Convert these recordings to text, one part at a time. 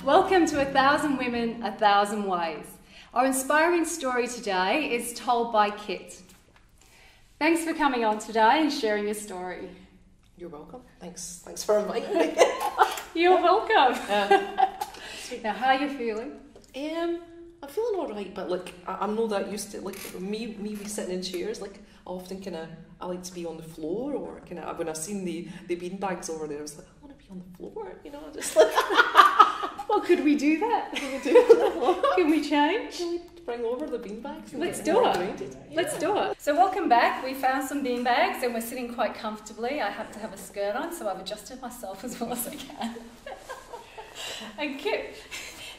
Welcome to 1,000 Women, 1,000 Ways. Our inspiring story today is told by Kit. Thanks for coming on today and sharing your story. You're welcome. Thanks for inviting me. You're welcome. Now, how are you feeling? I'm feeling all right, but like I'm not that used to like me sitting in chairs. Like I often I like to be on the floor, or when I seen the bean bags over there, I was like, I want to be on the floor, just like. Well, could we do that? Can we change? Can we bring over the bean bags? Let's do it. Yeah. Let's do it. So welcome back. We found some bean bags and we're sitting quite comfortably. I have to have a skirt on, so I've adjusted myself as well as I can. And Kit,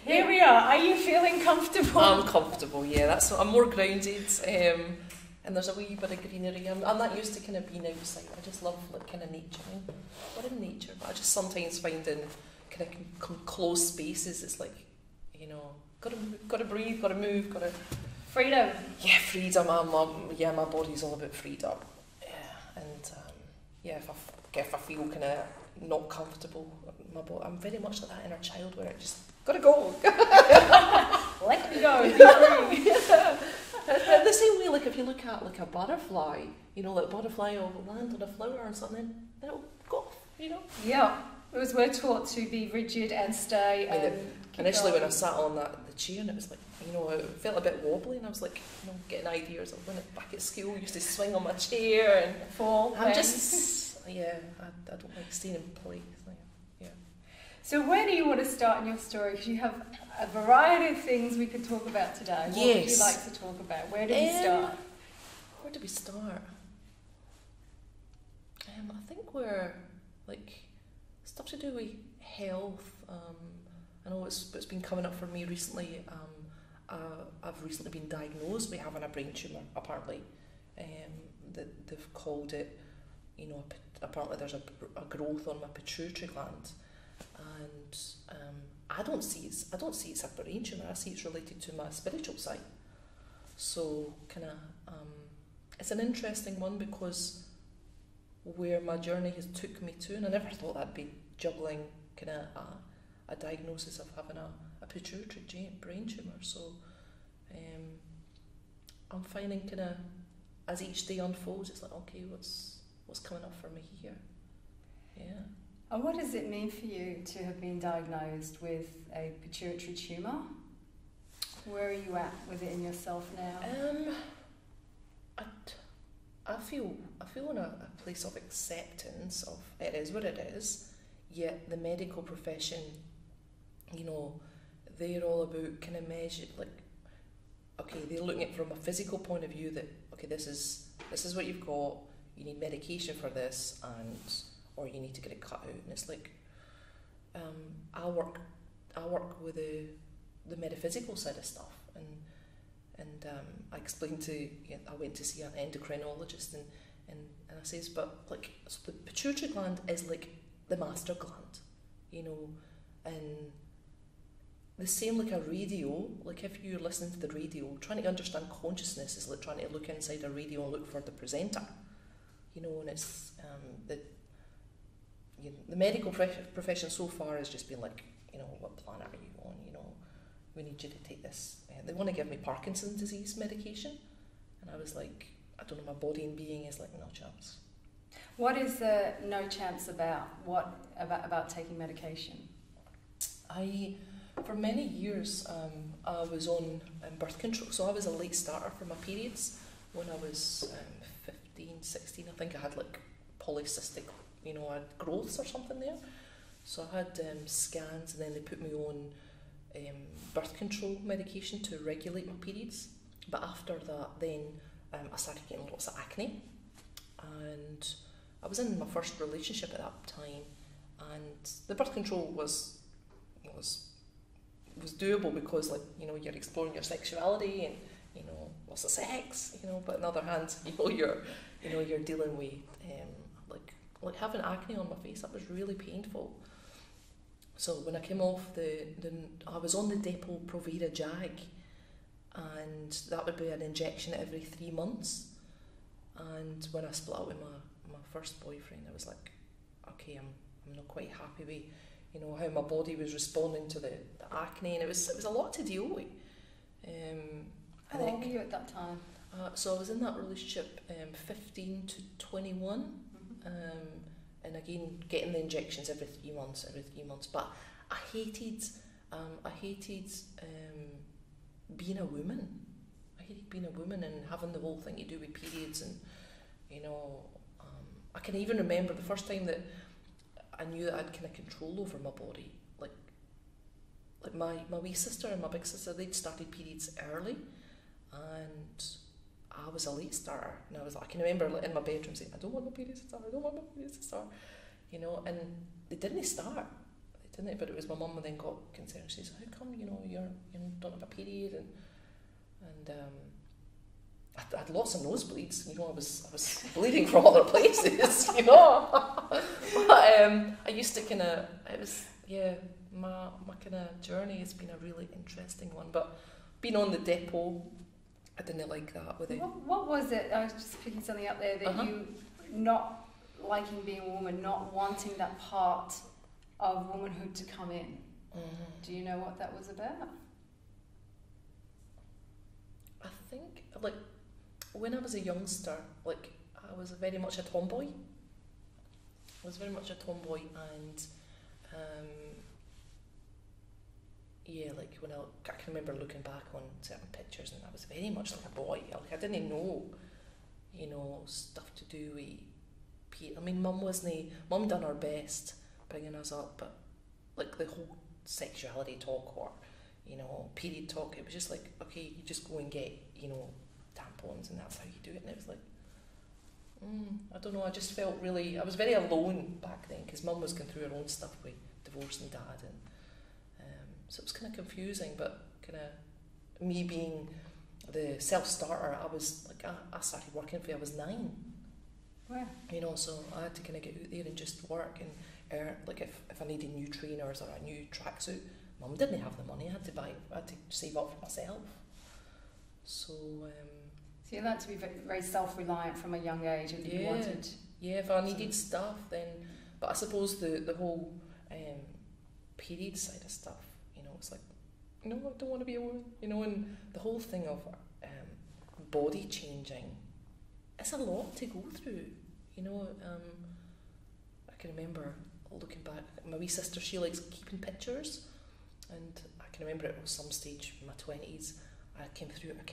here we are. Are you feeling comfortable? I'm comfortable, yeah. I'm more grounded, and there's a wee bit of greenery. I'm not used to kind of being outside. I just love like kind of nature. We're in nature, but I just sometimes find in kind of closed spaces, it's like, gotta breathe, gotta move, gotta... Freedom. Yeah, freedom. My body's all about freedom. Yeah, and if I feel kind of not comfortable, my body, I'm very much like that inner child where I just gotta go. Let me go. Be free. The same way, like if you look at like a butterfly, like a butterfly will land on a flower or something, then it'll go off, Yeah. Because we're taught to be rigid and stay. Initially, when I sat on the chair, and it was like, it felt a bit wobbly, and I was like, getting ideas of when back at school, I used to swing on my chair and fall. I'm just, I don't like staying in place. Yeah. So where do you want to start in your story? Because you have a variety of things we could talk about today. What would you like to talk about? Where do we start? Where do we start? I think we're like stuff to do with health. I know it's been coming up for me recently. I've recently been diagnosed with having a brain tumour, apparently. They've called it, apparently there's a growth on my pituitary gland, and I don't see it's a brain tumour. I see it's related to my spiritual side. So it's an interesting one because where my journey has took me to, and I never thought I'd be juggling a diagnosis of having a pituitary brain tumour. So I'm finding as each day unfolds, it's like, okay, what's coming up for me here? Yeah. And what does it mean for you to have been diagnosed with a pituitary tumour? Where are you at with it in yourself now? I feel in a place of acceptance of it is what it is, yet the medical profession, they're all about kind of measure, like, okay, they're looking at it from a physical point of view that, okay, this is what you've got, you need medication for this, or you need to get it cut out, and it's like, I work with the metaphysical side of stuff, and I explained I went to see an endocrinologist, and I says, but like, so the pituitary gland is like the master gland, and the same like a radio, like if you're listening to the radio, trying to understand consciousness is like trying to look inside a radio and look for the presenter, and it's the medical profession so far has just been like, what planet are you on, we need you to take this. They want to give me Parkinson's disease medication, and I was like, I don't know, my body and being is like, no chance. What is the no chance about? What about taking medication? For many years, I was on birth control, so I was a late starter for my periods. When I was 15, 16, I think I had like polycystic, I had growths or something there. So I had scans, and then they put me on birth control medication to regulate my periods. But after that, then I started getting lots of acne, and I was in my first relationship at that time, and the birth control was doable because, like, you're exploring your sexuality and lots of sex, but on the other hand, you're dealing with like having acne on my face. That was really painful. So when I came off I was on the Depo-Provera Jag, and that would be an injection every 3 months. And when I split up with my first boyfriend, I was like, okay, I'm not quite happy with you know, how my body was responding to the acne, and it was a lot to deal with. How old were you at that time? So I was in that relationship 15 to 21, and again getting the injections every 3 months. But I hated being a woman. I hated being a woman and having the whole thing to do with periods, and you know, I can even remember the first time that I knew that I had kind of control over my body. Like my wee sister and my big sister, they'd started periods early, and I was a late starter. And I can remember in my bedroom saying, I don't want my periods to start, I don't want my periods to start. You know, and they didn't start. They didn't, but it was my mum who then got concerned. She said, how come, you know, you don't have a period? And I had lots of nosebleeds, you know, I was bleeding from other places, you know. But I used to kind of, it was, yeah, my kind of journey has been a really interesting one. But being on the depot, I didn't like that. With it. What was it? I was just picking something up there that you not liking being a woman, not wanting that part of womanhood to come in. Do you know what that was about? I think, like, when I was a youngster, like, I was very much a tomboy. And yeah, like when I can remember looking back on certain pictures, and I was very much like a boy. Like, I didn't know, you know, stuff to do with. I mean, Mum done her best bringing us up, but like the whole sexuality talk or, you know, period talk, it was just like, okay, you just go and get, you know, tampons and that's how you do it. And it was like, I don't know, I just felt really, I was very alone back then because Mum was going through her own stuff with divorce and Dad, and so it was kind of confusing. But kind of me being the self-starter, I was like, I started working for, I was 9. Wow. You know, so I had to kind of get out there and just work and earn, like if I needed new trainers or a new tracksuit, Mum didn't have the money, I had to save up for myself. So you learned to be very, very self-reliant from a young age, and you wanted. Yeah, if I needed stuff, then. But I suppose the whole period side of stuff, you know, it's like, no, I don't want to be a woman, you know, and the whole thing of body changing, it's a lot to go through, you know. I can remember looking back, my wee sister, she likes keeping pictures, and I can remember at some stage in my 20s, I came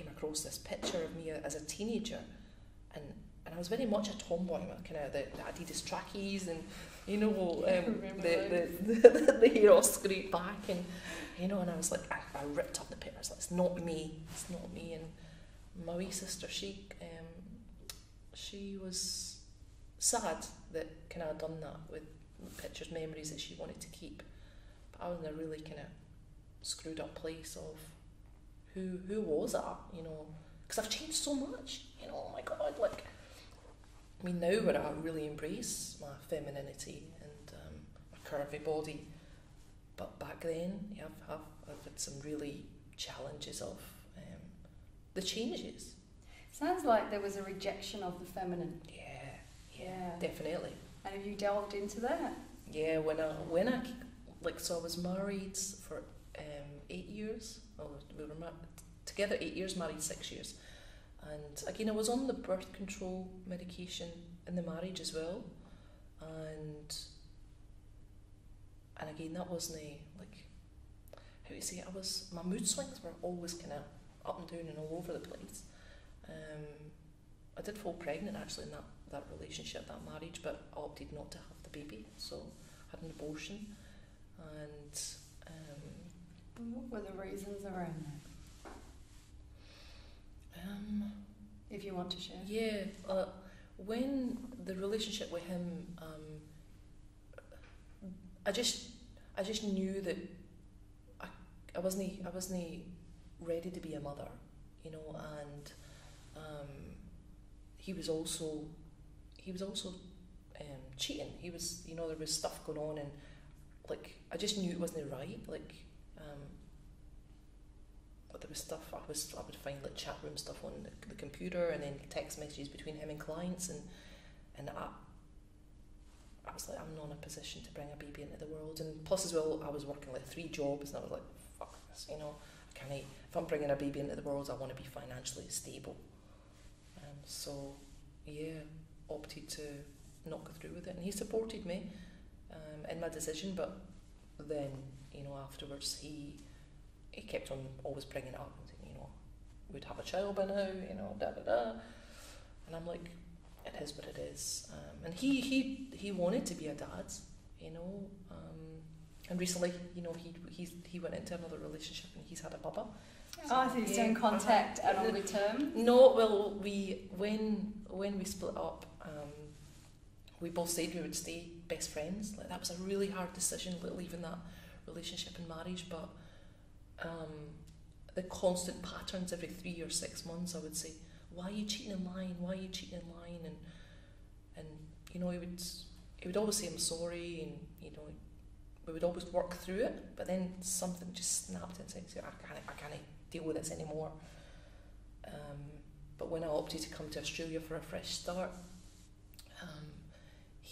across this picture of me as a teenager, and I was very much a tomboy, kind of the Adidas trackies, and you know, the hair all scraped back, and you know, and I was like, I ripped up the picture. I was like, it's not me. And my wee sister, she was sad that kind of I'd done that with pictures, memories that she wanted to keep, but I was in a really kind of screwed up place of who was I, you know, because I've changed so much, you know. Oh my God, like, I mean, now where I really embrace my femininity and my curvy body, but back then, yeah, I've had some really challenges of the changes. Sounds like there was a rejection of the feminine. Yeah, definitely. And have you delved into that? Yeah, when I like, so I was married for 8 years. Oh, we were together 8 years, married 6 years. And again, I was on the birth control medication in the marriage as well. And again, that wasn't like, how do you say it? My mood swings were always kind of up and down and all over the place. I did fall pregnant actually in that relationship, that marriage, but I opted not to have the baby, so I had an abortion. And what were the reasons around that? If you want to share. Yeah, when the relationship with him, I just knew that I wasn't ready to be a mother, you know, and he was also cheating. He was, you know, there was stuff going on, and like I just knew it wasn't right. Like, but there was stuff I would find, like chat room stuff on the computer, and then text messages between him and clients, and I was like, I'm not in a position to bring a baby into the world. And plus as well, I was working like 3 jobs, and I was like, fuck this, you know, if I'm bringing a baby into the world, I want to be financially stable. So yeah, opted to not go through with it, and he supported me in my decision. But then, you know, afterwards he kept on always bringing it up and saying, you know, we'd have a child by now, you know, da da da. And I'm like, it is what it is. And he wanted to be a dad, you know. And recently, you know, he went into another relationship and he's had a bubba. So he's still in contact at longer term? No, well, when we split up, we both said we would stay best friends. Like, that was a really hard decision, like, leaving that relationship and marriage. But the constant patterns every 3 or 6 months, I would say, why are you cheating and lying? Why are you cheating and lying? And you know, he would always say I'm sorry, and you know, we would always work through it. But then something just snapped and said, I can't deal with this anymore. But when I opted to come to Australia for a fresh start,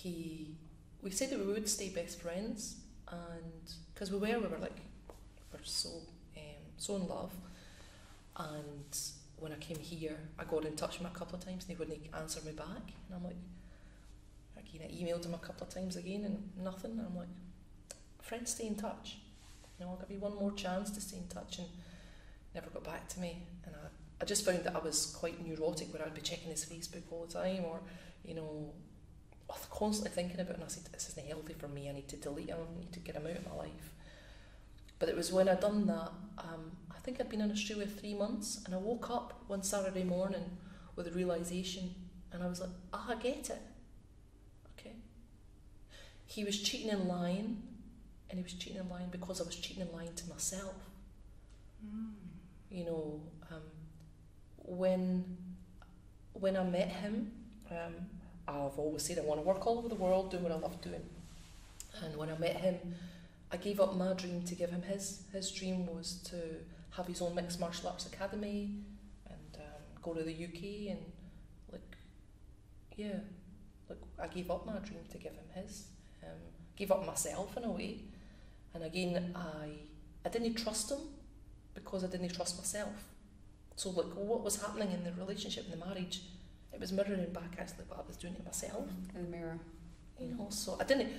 we said that we would stay best friends, and because we were so in love. And when I came here, I got in touch with him a couple of times and he wouldn't answer me back. And I'm like, I emailed him a couple of times again and nothing. And I'm like, friends, stay in touch. You know, I'll give you one more chance to stay in touch. And never got back to me. And I just found that I was quite neurotic, where I'd be checking his Facebook all the time, or, you know, constantly thinking about it. And I said, this isn't healthy for me. I need to delete him. I need to get him out of my life. But it was when I'd done that, I think I'd been in Australia 3 months, and I woke up one Saturday morning with a realisation, and I was like, I get it. Okay. He was cheating and lying, and he was cheating and lying because I was cheating and lying to myself. You know, when I met him, I've always said I want to work all over the world doing what I love doing. And when I met him, I gave up my dream to give him his. His dream was to have his own mixed martial arts academy and go to the UK, and I gave up my dream to give him his. Gave up myself in a way. And again, I didn't trust him because I didn't trust myself. So what was happening in the relationship, in the marriage, it was mirroring back actually what I was doing to myself. In the mirror. You know, so I didn't,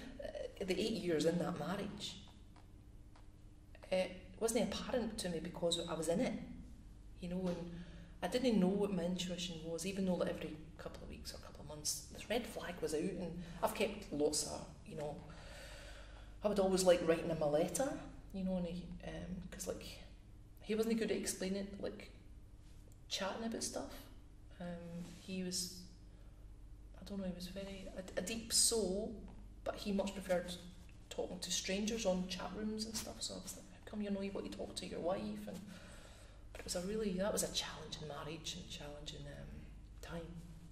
the 8 years in that marriage, it wasn't apparent to me because I was in it, you know, and I didn't know what my intuition was, even though every couple of weeks or couple of months this red flag was out. And I've kept lots of, you know, I would always like writing him a letter, you know, and because he wasn't good at explaining, chatting about stuff. He was, I don't know, he was very a deep soul, but he much preferred talking to strangers on chat rooms and stuff. So I was like, how come you know what you talk to your wife? And but it was that was a challenging marriage and challenging time.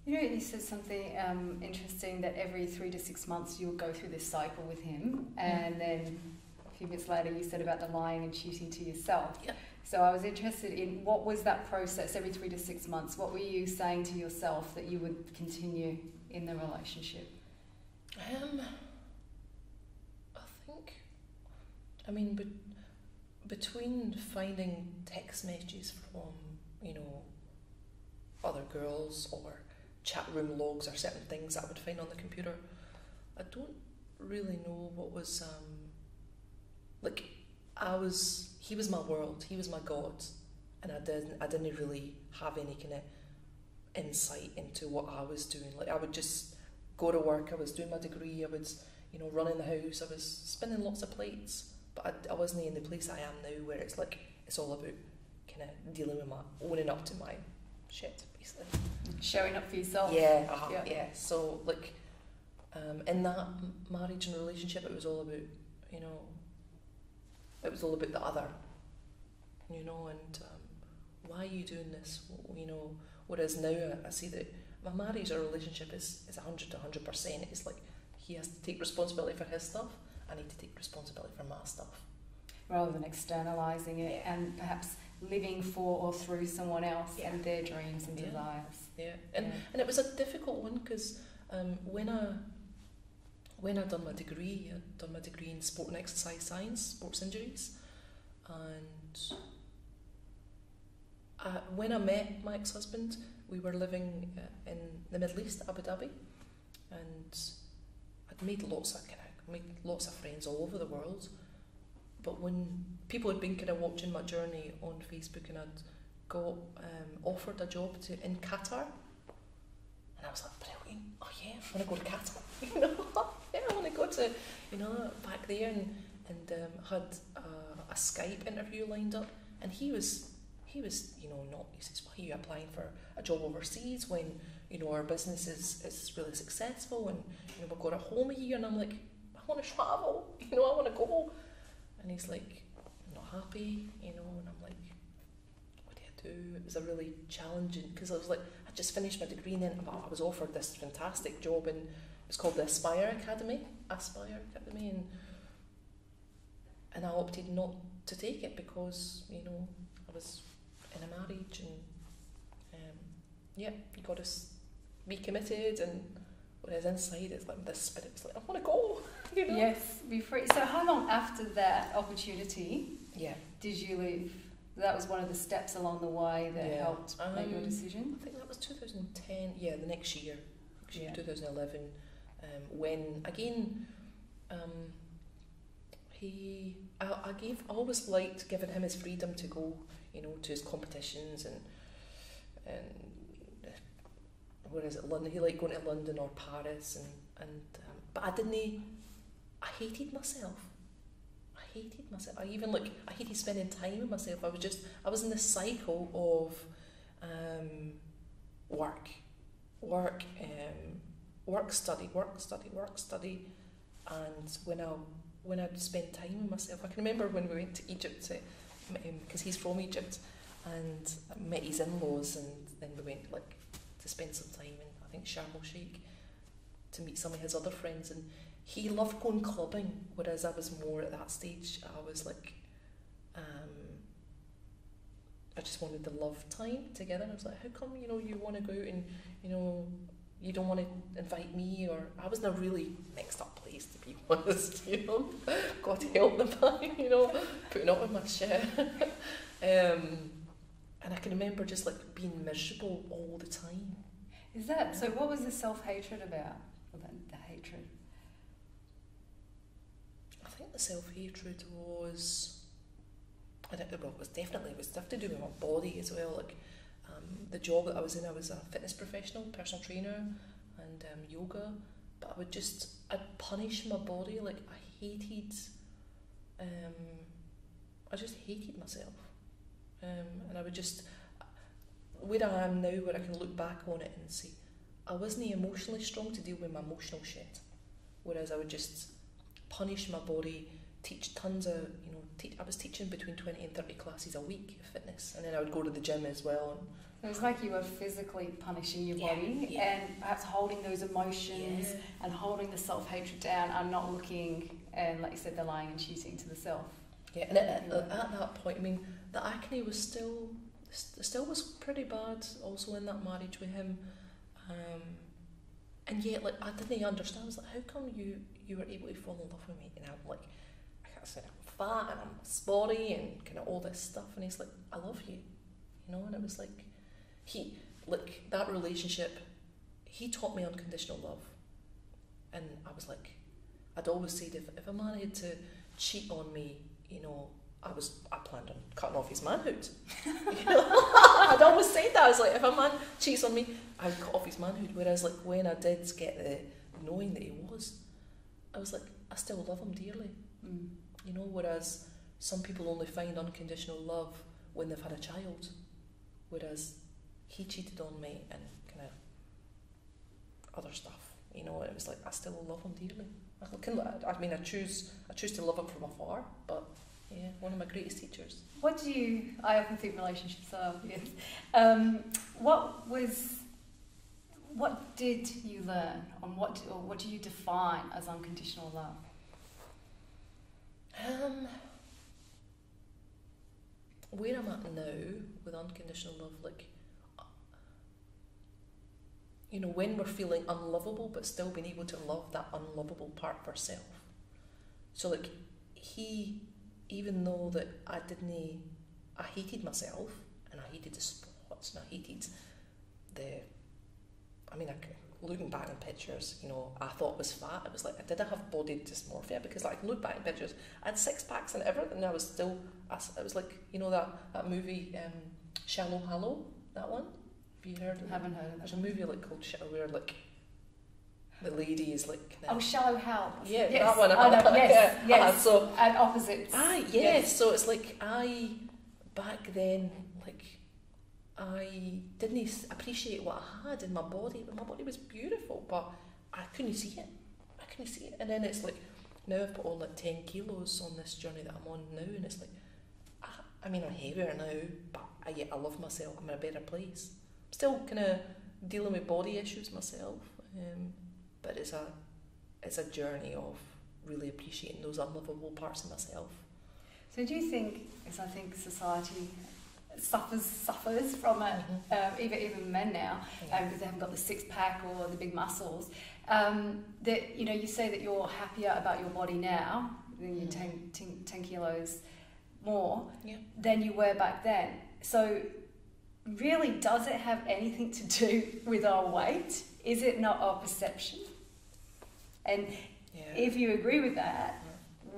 You know, you said something interesting, that every 3 to 6 months you'll go through this cycle with him, and then a few minutes later you said about the lying and cheating to yourself. Yeah. So I was interested in, what was that process every 3 to 6 months? What were you saying to yourself that you would continue in the relationship? Between finding text messages from, you know, other girls, or chat room logs, or certain things that I would find on the computer, I don't really know what was, he was my world, he was my God, and I didn't really have any kind of insight into what I was doing. I would just go to work, I was doing my degree, I was, you know, running the house, I was spinning lots of plates, but I wasn't in the place I am now, where it's it's all about kind of dealing with owning up to my shit, basically. Showing up for yourself. Yeah. So in that marriage and relationship, it was all about, you know, it was all about the other, you know, and why are you doing this? You know, whereas now I see that my marriage or relationship is 100 to 100%. It's he has to take responsibility for his stuff, I need to take responsibility for my stuff. Rather than externalising it and perhaps living for or through someone else and their dreams and desires. Yeah, and it was a difficult one, because when when I'd done my degree, in sport and exercise science, sports injuries, and when I met my ex-husband, we were living in the Middle East, Abu Dhabi, and I'd made lots of friends all over the world. But when people had been kind of watching my journey on Facebook, and I'd got offered a job in Qatar, and I was like, brilliant! Oh yeah, I want to go to Qatar. You know, yeah, I want to go to, you know, back there, and had a Skype interview lined up, and he was, you know, not. He says, why are you applying for a job overseas when, you know, our business is really successful, and, you know, we've got a home here? And I'm like, I want to travel, you know, I want to go. And he's like, I'm not happy, you know, and I'm like, what do I do? It was a really challenging, because I was like, I just finished my degree, and then I was offered this fantastic job, and it's called the Aspire Academy, and I opted not to take it because, you know, I was in a marriage, and yeah, you got to be committed, and whereas inside it's like this spirit's like, I want to go, you know. Yes, be free. So how long after that opportunity did you leave? That was one of the steps along the way that helped make your decision? I think that was 2010, the next year, 2011, when again, I always liked giving him his freedom to go, you know, to his competitions, and where is it, London? He liked going to London or Paris, but I hated myself. I hated spending time with myself. I was in this cycle of work, study, and when I'd spend time with myself, I can remember when we went to Egypt because he's from Egypt, and I met his in-laws, and then we went to spend some time in, I think, Sharm el Sheikh, to meet some of his other friends, and he loved going clubbing, whereas I was more at that stage. I was like, I just wanted the love time together. I was like, how come, you know, you want to go out and, you know, you don't want to invite me? Or I was in a really mixed up place, to be honest, you know. God help them by, you know, putting up with my shit. And I can remember just being miserable all the time. Is that so? What was the self-hatred about? Or the hatred? I think the self-hatred was, it was definitely stuff to do with my body as well. The job that I was in, I was a fitness professional, personal trainer, and yoga. But I'd punish my body. I just hated myself. And I would just, where I am now, where I can look back on it and say, I wasn't emotionally strong to deal with my emotional shit. Whereas I would just punish my body, teach tons of, you know, I was teaching between 20 and 30 classes a week of fitness, and then I would go to the gym as well. It was like you were physically punishing your body and perhaps holding those emotions and holding the self-hatred down and not looking, and like you said, the lying and cheating to the self. Yeah, and at that point, I mean, the acne was still was pretty bad also in that marriage with him. And yet, I didn't understand. I was like, how come you were able to fall in love with me? And I'm like, I said, I'm fat and I'm sporty and kind of all this stuff. And he's like, I love you, you know. And it was that relationship, he taught me unconditional love. And I was like, I'd always said, if a man had to cheat on me, you know, I planned on cutting off his manhood. You know? I'd always said that. I was like, if a man cheats on me, I'd cut off his manhood. Whereas when I did get the knowing that he was, I was like, I still love him dearly. You know, whereas some people only find unconditional love when they've had a child. Whereas he cheated on me and kind of other stuff. You know, it was like, I still love him dearly. I mean, I choose to love him from afar, but yeah, one of my greatest teachers. I often think relationships are obvious. What did you learn on what do you define as unconditional love? Where I'm at now with unconditional love, you know, when we're feeling unlovable, but still being able to love that unlovable part of ourselves. So like even though that I hated myself, and I hated the spots, and I hated looking back in pictures, you know, I thought I was fat. It was like, did I have body dysmorphia? Because like, I can look back in pictures, I had 6 packs and everything, and I was still, it was like, you know, that movie, Shallow Hallow, that one? Have you heard of it? I haven't heard of it. There's a movie like called Shallow, where like, the lady is like... Shallow Hal. Yeah, yes. that one. Yes. So, and opposites. Yes. So it's like, back then, like, I didn't appreciate what I had in my body. My body was beautiful, but I couldn't see it. And then it's like, now I've put on like 10 kilos on this journey that I'm on now, and it's like, I'm heavier now, but I love myself. I'm in a better place. I'm still kind of dealing with body issues myself, but it's a journey of really appreciating those unlovable parts of myself. So do you think, because I think society suffers from it, even men now, because they haven't got the 6-pack or the big muscles, that, you know, you say that you're happier about your body now, than you're 10 kilos more than you were back then. So really, does it have anything to do with our weight? Is it not our perception? And if you agree with that,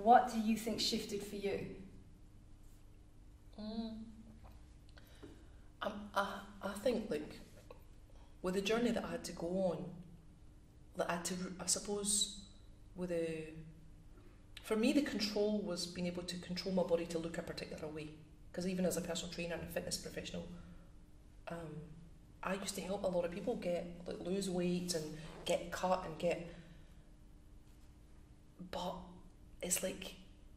what do you think shifted for you? I think, like, with the journey that I had to go on, that I suppose, for me, the control was being able to control my body to look a particular way. Because even as a personal trainer and a fitness professional, I used to help a lot of people lose weight and get cut and but it's like,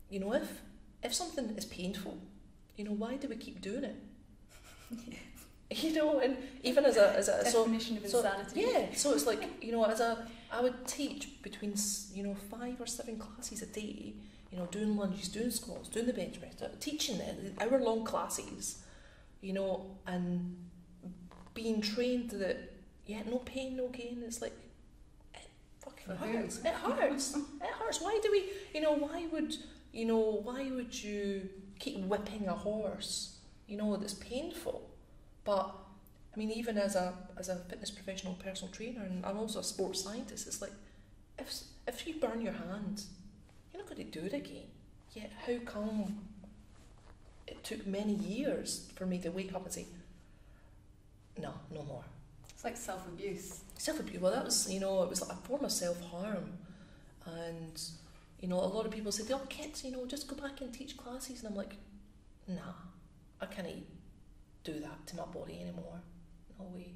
you know, if something is painful, you know, why do we keep doing it? You know, and even as a definition of insanity. So it's like, you know, I would teach between, you know, 5 or 7 classes a day, you know, doing lunges, doing squats, doing the bench press, teaching the hour-long classes, you know, and being trained that no pain, no gain. It's like, it fucking hurts. It hurts. It hurts. Why do we, you know, why would you keep whipping a horse, you know, that's painful? But I mean, even as a fitness professional, personal trainer, and I'm also a sports scientist, it's like, if you burn your hand, you're not going to do it again. Yet how come it took many years for me to wake up and say, no more? It's like self-abuse. Self-abuse. Well, that was, you know, it was like a form of self-harm, and you know, a lot of people say, "Oh, kids, you know, just go back and teach classes," and I'm like, nah, I can't do that to my body anymore. No way.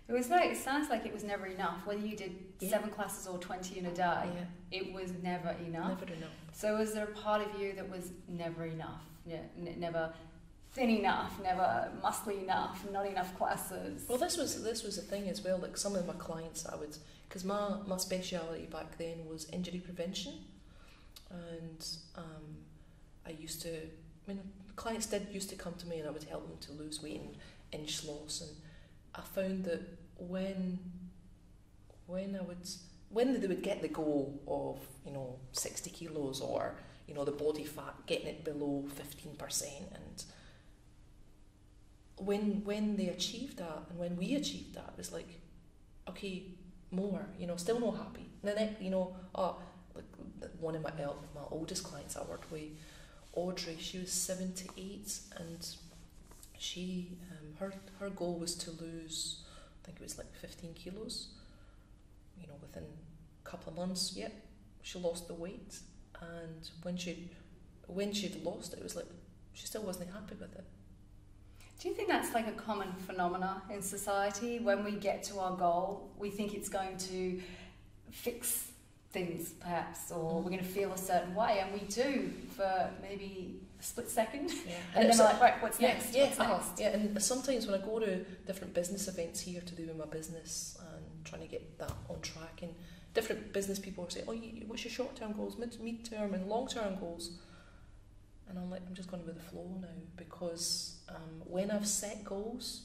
It sounds like it was never enough. Whether you did 7 classes or 20 in a day, it was never enough. Never enough. So was there a part of you that was never enough? Never thin enough, never muscly enough, not enough classes? Well, this was the thing as well. Like, some of my clients, because my speciality back then was injury prevention, and clients used to come to me, and I would help them to lose weight and inch loss, and I found that when they would get the goal of, you know, 60 kilos, or, you know, the body fat, getting it below 15%, and when they achieved that, and when we achieved that, it was like, okay, more, you know, still not happy. And then, you know, like one of my oldest clients I worked with, Audrey, she was 78, and she her goal was to lose, I think it was like 15 kilos, you know, within a couple of months. She lost the weight, and when she'd lost it, it was like she still wasn't happy with it. Do you think that's like a common phenomena in society? When we get to our goal, we think it's going to fix things, perhaps, or we're going to feel a certain way, and we do for maybe a split second, and then we're like, right, what's next? What's next? Yeah, and sometimes when I go to different business events here to do with my business and trying to get that on track, and different business people say, oh, what's your short-term goals, mid-term and long-term goals? And I'm like, I'm just going with the flow now, because when I've set goals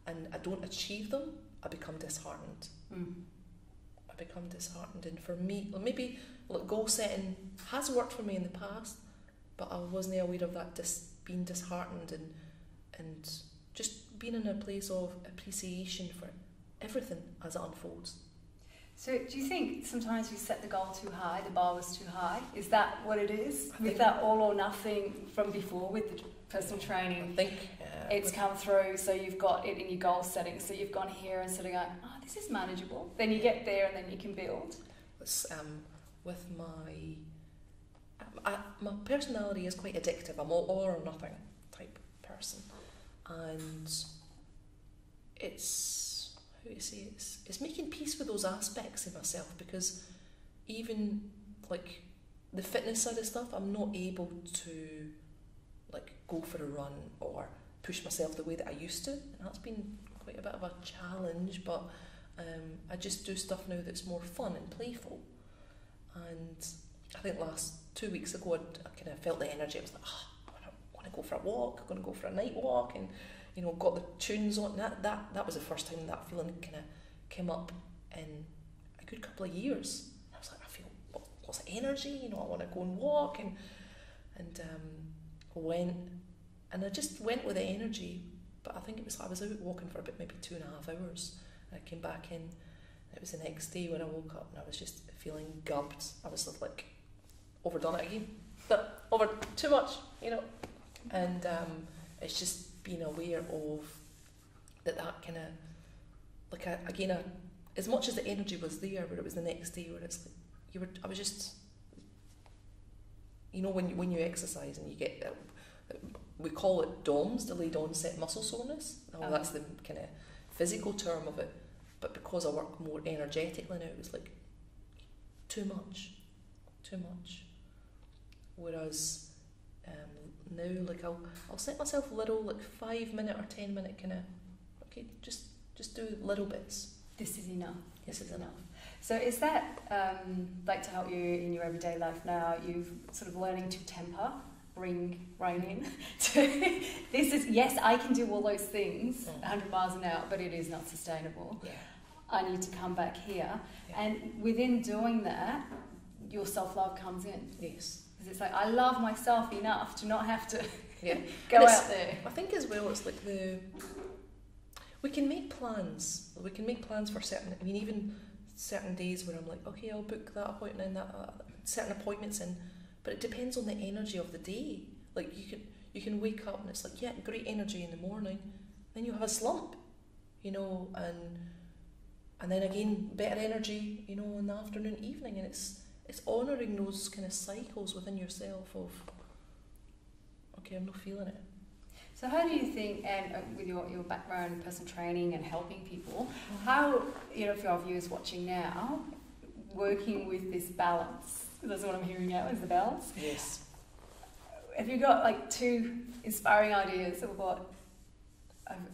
and I don't achieve them, I become disheartened. Mm. I become disheartened, and for me, maybe like goal setting has worked for me in the past, but I wasn't aware of that being disheartened and just being in a place of appreciation for everything as it unfolds. So do you think sometimes you set the goal too high, the bar was too high? Is that what it is? With that all or nothing from before with the personal training? I think it's come through, so you've got it in your goal setting, so you've gone here and sort of going, oh, this is manageable. Then you get there and then you can build. It's, with my personality is quite addictive. I'm all or nothing type person, and it's, how do you say, it's making peace with those aspects of myself, because even like the fitness side of stuff, I'm not able to like go for a run or push myself the way that I used to, and that's been quite a bit of a challenge, but I just do stuff now that's more fun and playful. And I think last 2 weeks ago I kind of felt the energy. I was like, I want to go for a walk, I'm going to go for a night walk, and you know, got the tunes on. That was the first time that feeling kind of came up in a good couple of years. I was like, I feel lots of energy, you know, I want to go and walk, and went, and I just went with the energy. But I think I was out walking for about maybe 2.5 hours, and I came back in. It was the next day when I woke up and I was just feeling gubbed. I was like, overdone it again, over too much, you know. And it's just being aware of that kind of, like, as much as the energy was there, but it was the next day where it's like I was just, you know, when you exercise and you get, we call it DOMS, delayed onset muscle soreness. Now that's the kind of physical term of it, but because I work more energetically now, it was like too much. Whereas now, like I'll set myself little, like 5-minute or 10-minute kind of, okay, just do little bits. This is enough. This is enough. So is that like to help you in your everyday life now? You've sort of learning to temper, bring rain in. To this is, yes, I can do all those things 100 miles an hour, but it is not sustainable. Yeah. I need to come back here, Yeah. and within doing that, your self-love comes in. Yes. Because it's like, I love myself enough to not have to Yeah. go out there. I think as well, it's like we can make plans. We can make plans for certain. I mean, even certain days where I'm like, okay, I'll book that appointment in, certain appointments in. But it depends on the energy of the day. Like you can wake up and it's like, yeah, great energy in the morning, then you have a slump, you know, and then again better energy, you know, in the afternoon, evening, and it's honouring those kind of cycles within yourself of, okay, I'm not feeling it. So how do you think, and with your background in personal training and helping people, how, you know, for our viewers watching now, working with this balance, that's what I'm hearing now, is the balance? Yes. Have you got like 2 inspiring ideas of what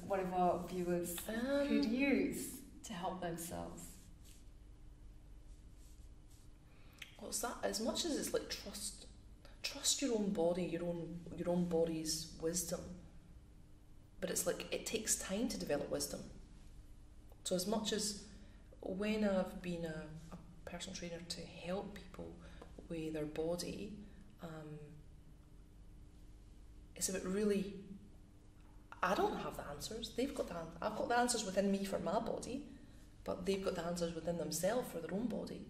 one of our viewers could use to help themselves? What's that? As much as it's like trust your own body, your own body's wisdom. But it's like it takes time to develop wisdom. So as much as when I've been a personal trainer to help people with their body, it's about really, I don't have the answers. I've got the answers within me for my body, but they've got the answers within themselves for their own body.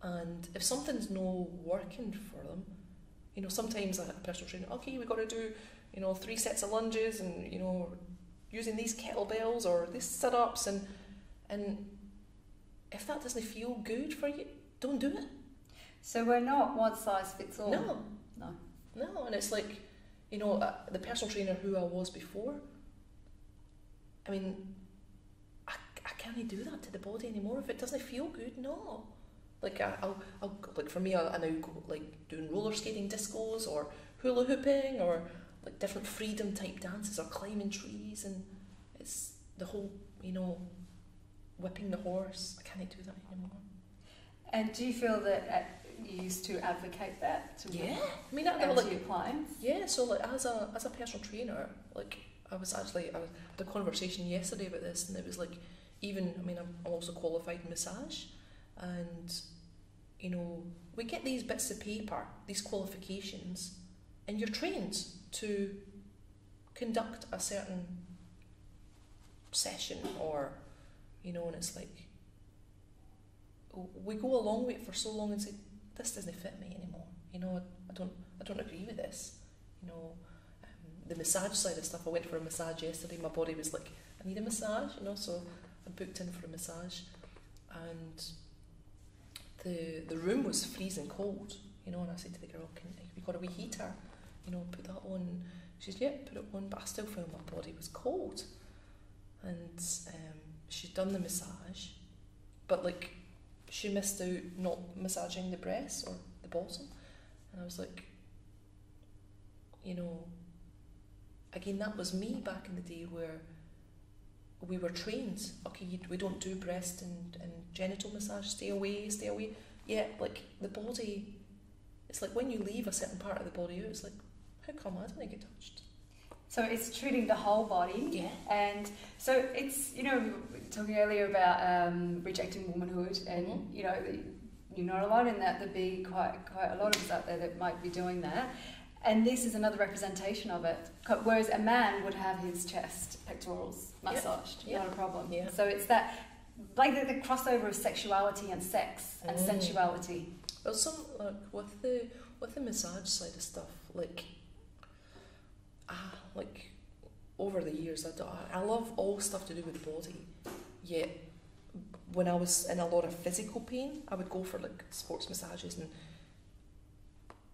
And if something's no working for them, you know, sometimes a personal trainer, okay, we've got to do, you know, 3 sets of lunges and, you know, using these kettlebells or these sit-ups, and if that doesn't feel good for you, don't do it. So we're not one size fits all. No, and it's like, you know, the personal trainer who I was before, I mean, I can't do that to the body anymore. If it doesn't feel good, no. Like I'll like for me, I now go like doing roller skating discos or hula hooping or like different freedom type dances or climbing trees, and it's the whole, you know, whipping the horse. I can't do that anymore. And do you feel that you used to advocate that to I mean, your clients? Yeah, so like as a personal trainer, like I had a conversation yesterday about this, and it was like, even, I mean, I'm also qualified in massage, and, you know, we get these bits of paper, these qualifications, and you're trained to conduct a certain session, or, you know, and it's like, we go along with it for so long and say, this doesn't fit me anymore, you know, I don't agree with this, you know. The massage side of stuff, I went for a massage yesterday, my body was like, I need a massage, you know, so I booked in for a massage, and the room was freezing cold, you know, and I said to the girl, have you got a wee heater, you know, put that on. She said, yeah, put it on, but I still found my body was cold. And she'd done the massage, but like, she missed out not massaging the breasts or the bottom, and I was like, you know, again, that was me back in the day where we were trained, okay, we don't do breast and genital massage, stay away. Yeah, like the body, it's like when you leave a certain part of the body out, it's like, how come I didn't get touched? So it's treating the whole body. Yeah. And so it's, you know, we were talking earlier about rejecting womanhood, and, you know, you're not alone in that. There'd be quite a lot of us out there that might be doing that. And this is another representation of it. Whereas a man would have his chest, pectorals massaged, not a problem. Yeah. So it's that, like the crossover of sexuality and sex and sensuality. Well, some, like, with the massage side of stuff, like over the years, I love all stuff to do with the body. Yet, when I was in a lot of physical pain, I would go for like sports massages,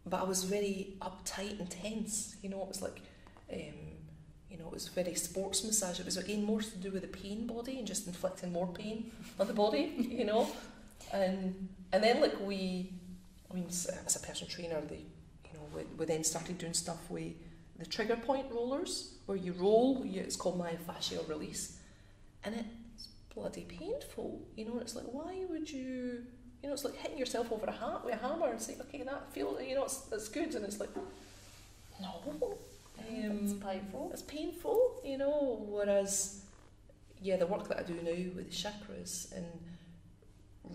but I was very uptight and tense. You know, it was like, you know, it was very sports massage. It was again more to do with the pain body and just inflicting more pain on the body. You know, and then like as a personal trainer, we then started doing stuff with the trigger point rollers, where you roll. It's called myofascial release, and it's bloody painful. You know, and it's like, why would you? You know, it's like hitting yourself over with a hammer and saying, okay, that feels, you know, it's good, and it's like, no, it's painful. It's painful, you know. Whereas, yeah, the work that I do now with the chakras and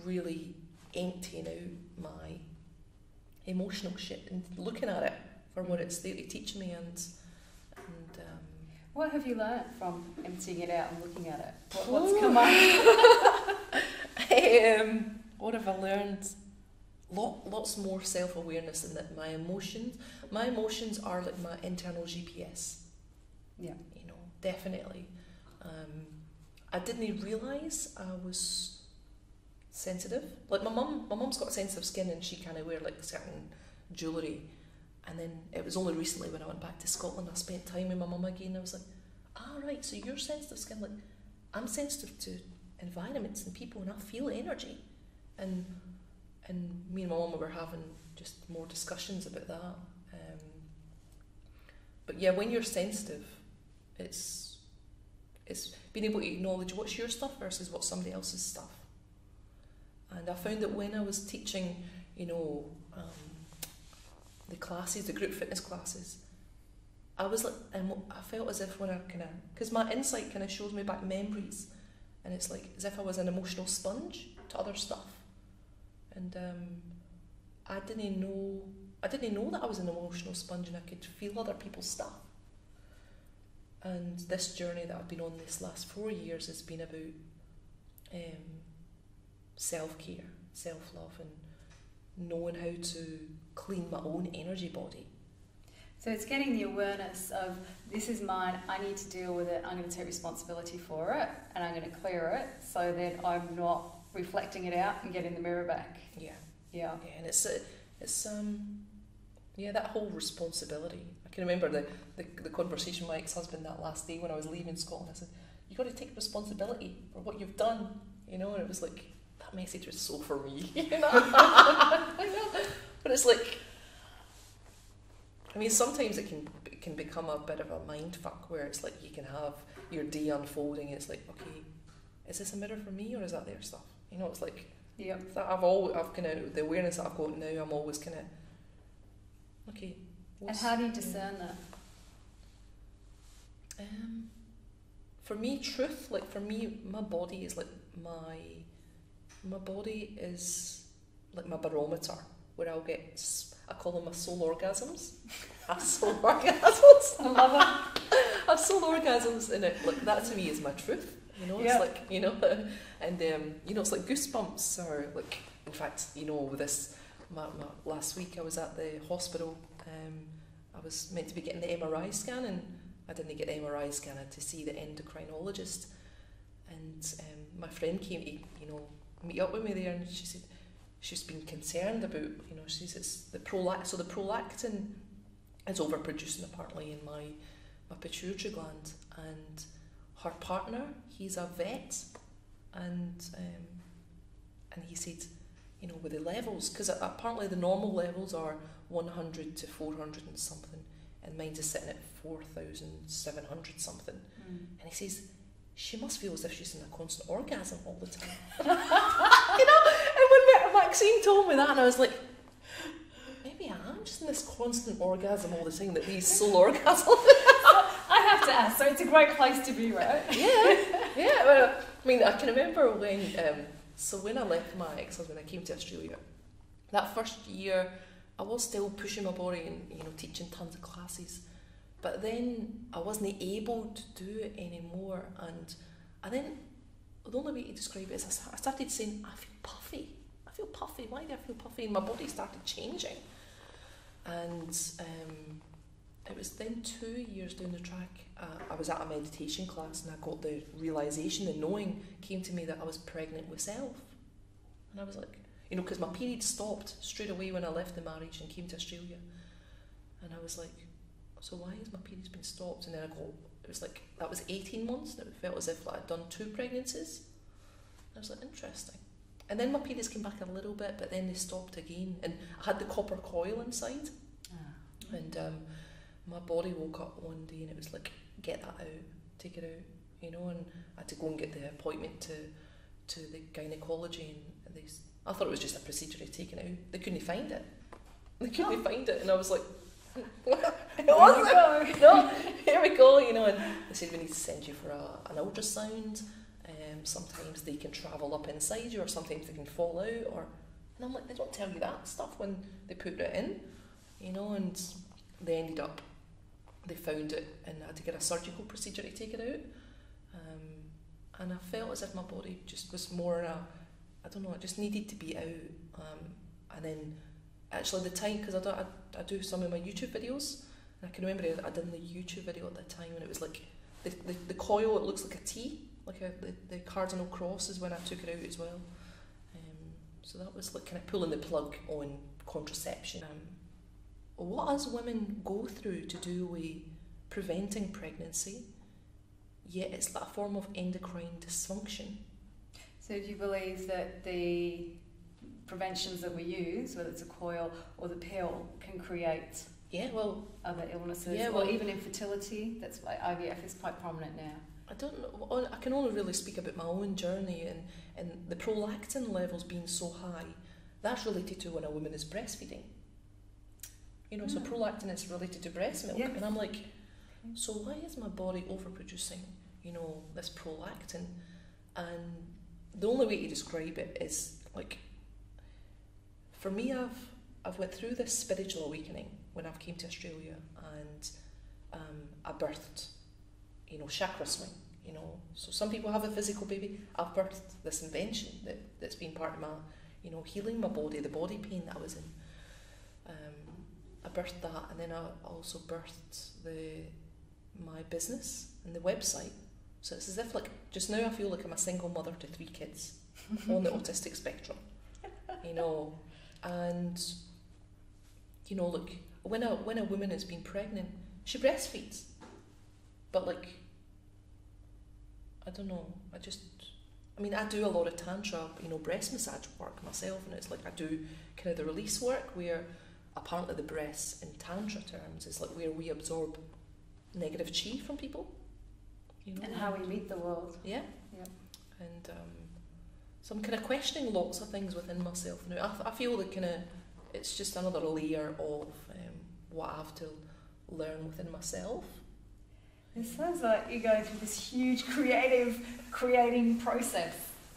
really emptying out my emotional shit and looking at it for what it's there to teach me, and what have you learnt from emptying it out and looking at it? What's come up? What have I learned? Lots more self-awareness, in that my emotions are like my internal GPS. Yeah. You know, definitely. I didn't realise I was sensitive. Like my mum's got sensitive skin, and she kind of wear like certain jewellery. And then it was only recently when I went back to Scotland, I spent time with my mum again. I was like, right, so you're sensitive skin. Like, I'm sensitive to environments and people, and I feel energy. And me and my mum were having just more discussions about that. But yeah, when you're sensitive, it's being able to acknowledge what's your stuff versus what's somebody else's stuff. And I found that when I was teaching, you know, the classes, the group fitness classes, I was like, I felt as if when I because my insight kind of shows me back memories, and it's like as if I was an emotional sponge to other stuff. And I didn't know that I was an emotional sponge, and I could feel other people's stuff. And this journey that I've been on this last 4 years has been about self-care, self-love, and knowing how to clean my own energy body. So it's getting the awareness of, this is mine, I need to deal with it, I'm going to take responsibility for it, and I'm going to clear it, so that I'm not reflecting it out and getting the mirror back. Yeah. And it's that whole responsibility. I can remember the conversation with my ex-husband that last day when I was leaving Scotland. I said, you got to take responsibility for what you've done, you know. And it was like, that message was so for me, you know. I know, but it's like, I mean, sometimes it can become a bit of a mind fuck, where it's like you can have your day unfolding, and it's like, okay, is this a mirror for me, or is that their stuff? You know, it's like, yeah. I've kind of, the awareness that I've got now, I'm always kind of, okay. And how do you discern that? for me, truth, like for me, my body is like my body is like my barometer, where I'll get, I call them my soul orgasms. I have soul orgasms. I love it. I have soul orgasms in it. Like that to me is my truth. You know, it's like, you know, and you know, it's like goosebumps, or like, in fact, you know, with this, my last week I was at the hospital. I was meant to be getting the MRI scan, and I didn't get the MRI scan. I had to see the endocrinologist, and my friend came to, you know, meet up with me there, and she said she's been concerned about, you know, she says the prolactin is overproducing apparently in my pituitary gland, and her partner, he's a vet, and he said, you know, with the levels, because apparently the normal levels are 100 to 400 and something, and mine's is sitting at 4,700 something. And he says, she must feel as if she's in a constant orgasm all the time. You know, and when Maxine told me that, and I was like, maybe I am just in this constant orgasm all the time, that these soul orgasms. I have to ask, so it's a great place to be, right? Yeah. Well, I mean, I can remember when, so when I left my ex-husband, I came to Australia. That first year, I was still pushing my body and, you know, teaching tons of classes. But then I wasn't able to do it anymore. And then the only way to describe it is I started saying, I feel puffy. Why do I feel puffy? And my body started changing. And it was then 2 years down the track, I was at a meditation class, and I got the realisation, the knowing came to me that I was pregnant with self. And I was like, you know, because my period stopped straight away when I left the marriage and came to Australia. And I was like, so why has my period been stopped? And then it was like, that was 18 months, and it felt as if I'd done 2 pregnancies. And I was like, interesting. And then my periods came back a little bit, but then they stopped again. And I had the copper coil inside. And my body woke up one day and it was like, get that out, take it out, you know, and I had to go and get the appointment to the gynecology, and I thought it was just a procedure to take it out. They couldn't find it. And I was like, it wasn't. No, here we go, you know, and they said we need to send you for an ultrasound. Sometimes they can travel up inside you, or sometimes they can fall out, and I'm like, they don't tell you that stuff when they put it in, you know. And they found it, and I had to get a surgical procedure to take it out. And I felt as if my body just was more I don't know, it just needed to be out. And then actually the time, because I do some of my YouTube videos, and I can remember I did the YouTube video at that time, and it was like the coil, it looks like a T, like the cardinal cross is when I took it out as well. So that was like kind of pulling the plug on contraception. What us women go through to do with preventing pregnancy, yet it's that form of endocrine dysfunction. So do you believe that the preventions that we use, whether it's a coil or the pill, can create other illnesses, or even infertility? That's why IVF is quite prominent now. I don't know. I can only really speak about my own journey, and the prolactin levels being so high, that's related to when a woman is breastfeeding. You know, so prolactin is related to breast milk, and I'm like, so why is my body overproducing, you know, this prolactin? And the only way to describe it is like, for me, I've went through this spiritual awakening when I've came to Australia, and I birthed, you know, chakra swing, you know. So some people have a physical baby. I've birthed this invention that's been part of my, you know, healing my body, the body pain that I was in. I birthed that, and then I also birthed my business and the website. So it's as if, like, just now I feel like I'm a single mother to 3 kids on the autistic spectrum, you know. And, you know, look, when a woman has been pregnant, she breastfeeds. But, like, I don't know, I mean, I do a lot of tantra, you know, breast massage work myself, and it's like I do kind of the release work, where apparently the breasts in tantra terms is like where we absorb negative chi from people, you know, and how we meet the world. And so I'm kind of questioning lots of things within myself now. I feel that kind of it's just another layer of what I have to learn within myself. It sounds like you're going through this huge creating process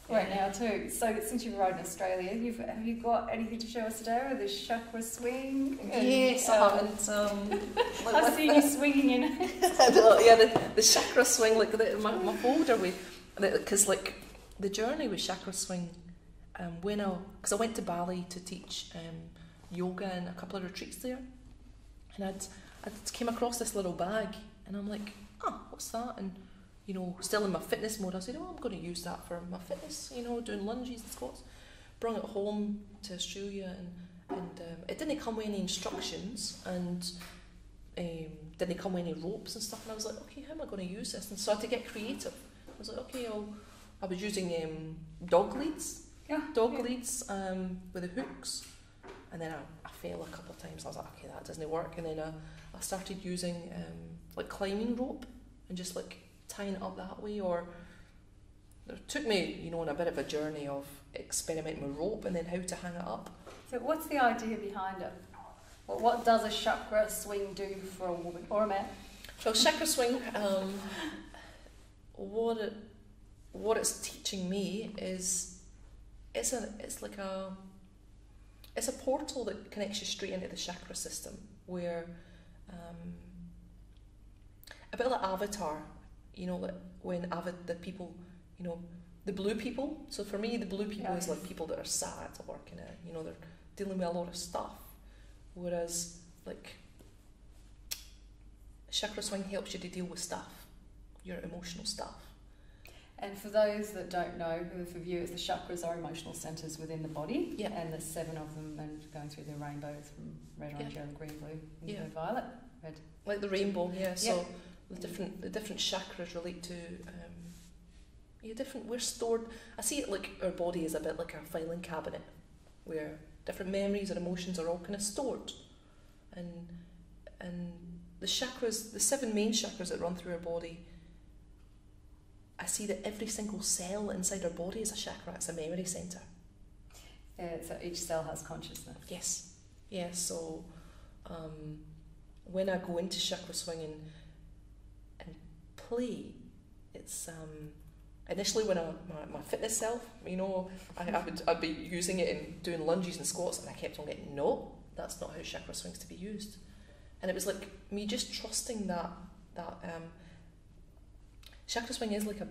right now too. So since you've arrived in Australia, have you got anything to show us today, or the chakra swing? Yes, I haven't. I've seen you swinging in. The chakra swing, like my folder because like the journey with chakra swing, because I went to Bali to teach yoga and a couple of retreats there, and I came across this little bag, and I'm like, oh, what's that? And still in my fitness mode, I said, oh, I'm going to use that for my fitness, doing lunges and squats. Brought it home to Australia, and it didn't come with any instructions, and didn't come with any ropes and stuff, and I was like, okay, how am I going to use this? And so I had to get creative. I was like, okay, I was using dog leads with the hooks, and then I failed a couple of times. I was like, okay, that doesn't work, and then I started using like climbing rope and just like tying it up that way, or it took me on a bit of a journey of experimenting with rope and then how to hang it up. So what's the idea behind it? What does a chakra swing do for a woman or a man? Well, chakra swing, what it's teaching me is it's a portal that connects you straight into the chakra system, where a bit like Avatar, like when the people, the blue people. So for me, the blue people is like people that are sad or kind of, they're dealing with a lot of stuff. Whereas like chakra swing helps you to deal with stuff, your emotional stuff. And for those that don't know, for viewers, the chakras are emotional centres within the body, and there's 7 of them, and going through the rainbows from red, orange, yellow, green, blue, indigo, violet, red. Like the rainbow, So the different chakras relate to different. We're stored. I see it like our body is a bit like a filing cabinet, where different memories and emotions are all kind of stored, and the chakras, the 7 main chakras that run through our body. I see that every single cell inside our body is a chakra. It's a memory centre. So each cell has consciousness. Yes. Yeah. So when I go into chakra swinging and play, it's initially when my fitness self, I'd be using it and doing lunges and squats, and I kept on getting, no, that's not how chakra swing's to be used. And it was like me just trusting that chakra swing is like a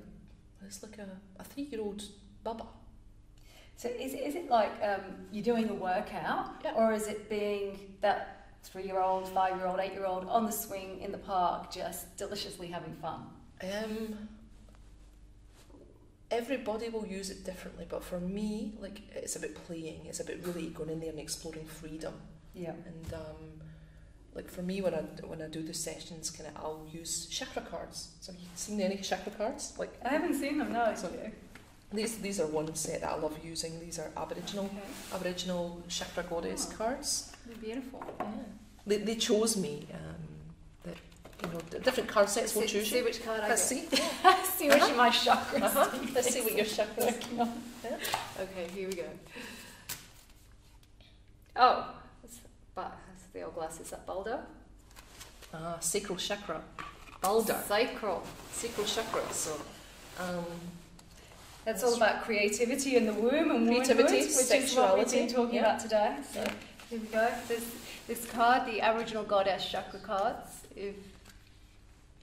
3-year-old bubba. So is it like you're doing a workout, or is it being that 3-year-old, 5-year-old, 8-year-old on the swing in the park just deliciously having fun? Everybody will use it differently, but for me, like, it's about playing. It's about really going in there and exploring freedom. Yeah. And like for me, when I do the sessions, I'll use chakra cards. So have you seen any chakra cards? Like, I haven't seen them. No. So these are one set that I love using. These are Aboriginal chakra goddess cards. They're beautiful. Yeah. They chose me. The different card sets will choose you. See which card I get. Let's see. See which my chakras. Let's see what your chakras are. Yeah. Okay, here we go. Oh, but the old glass, is that Balder? Sacral chakra. Balder. Sacral chakra. So, that's all about creativity in the womb and creativity, womanhood, which sexuality. is what we've been talking about today. So here we go. There's this card, the Aboriginal Goddess Chakra cards. If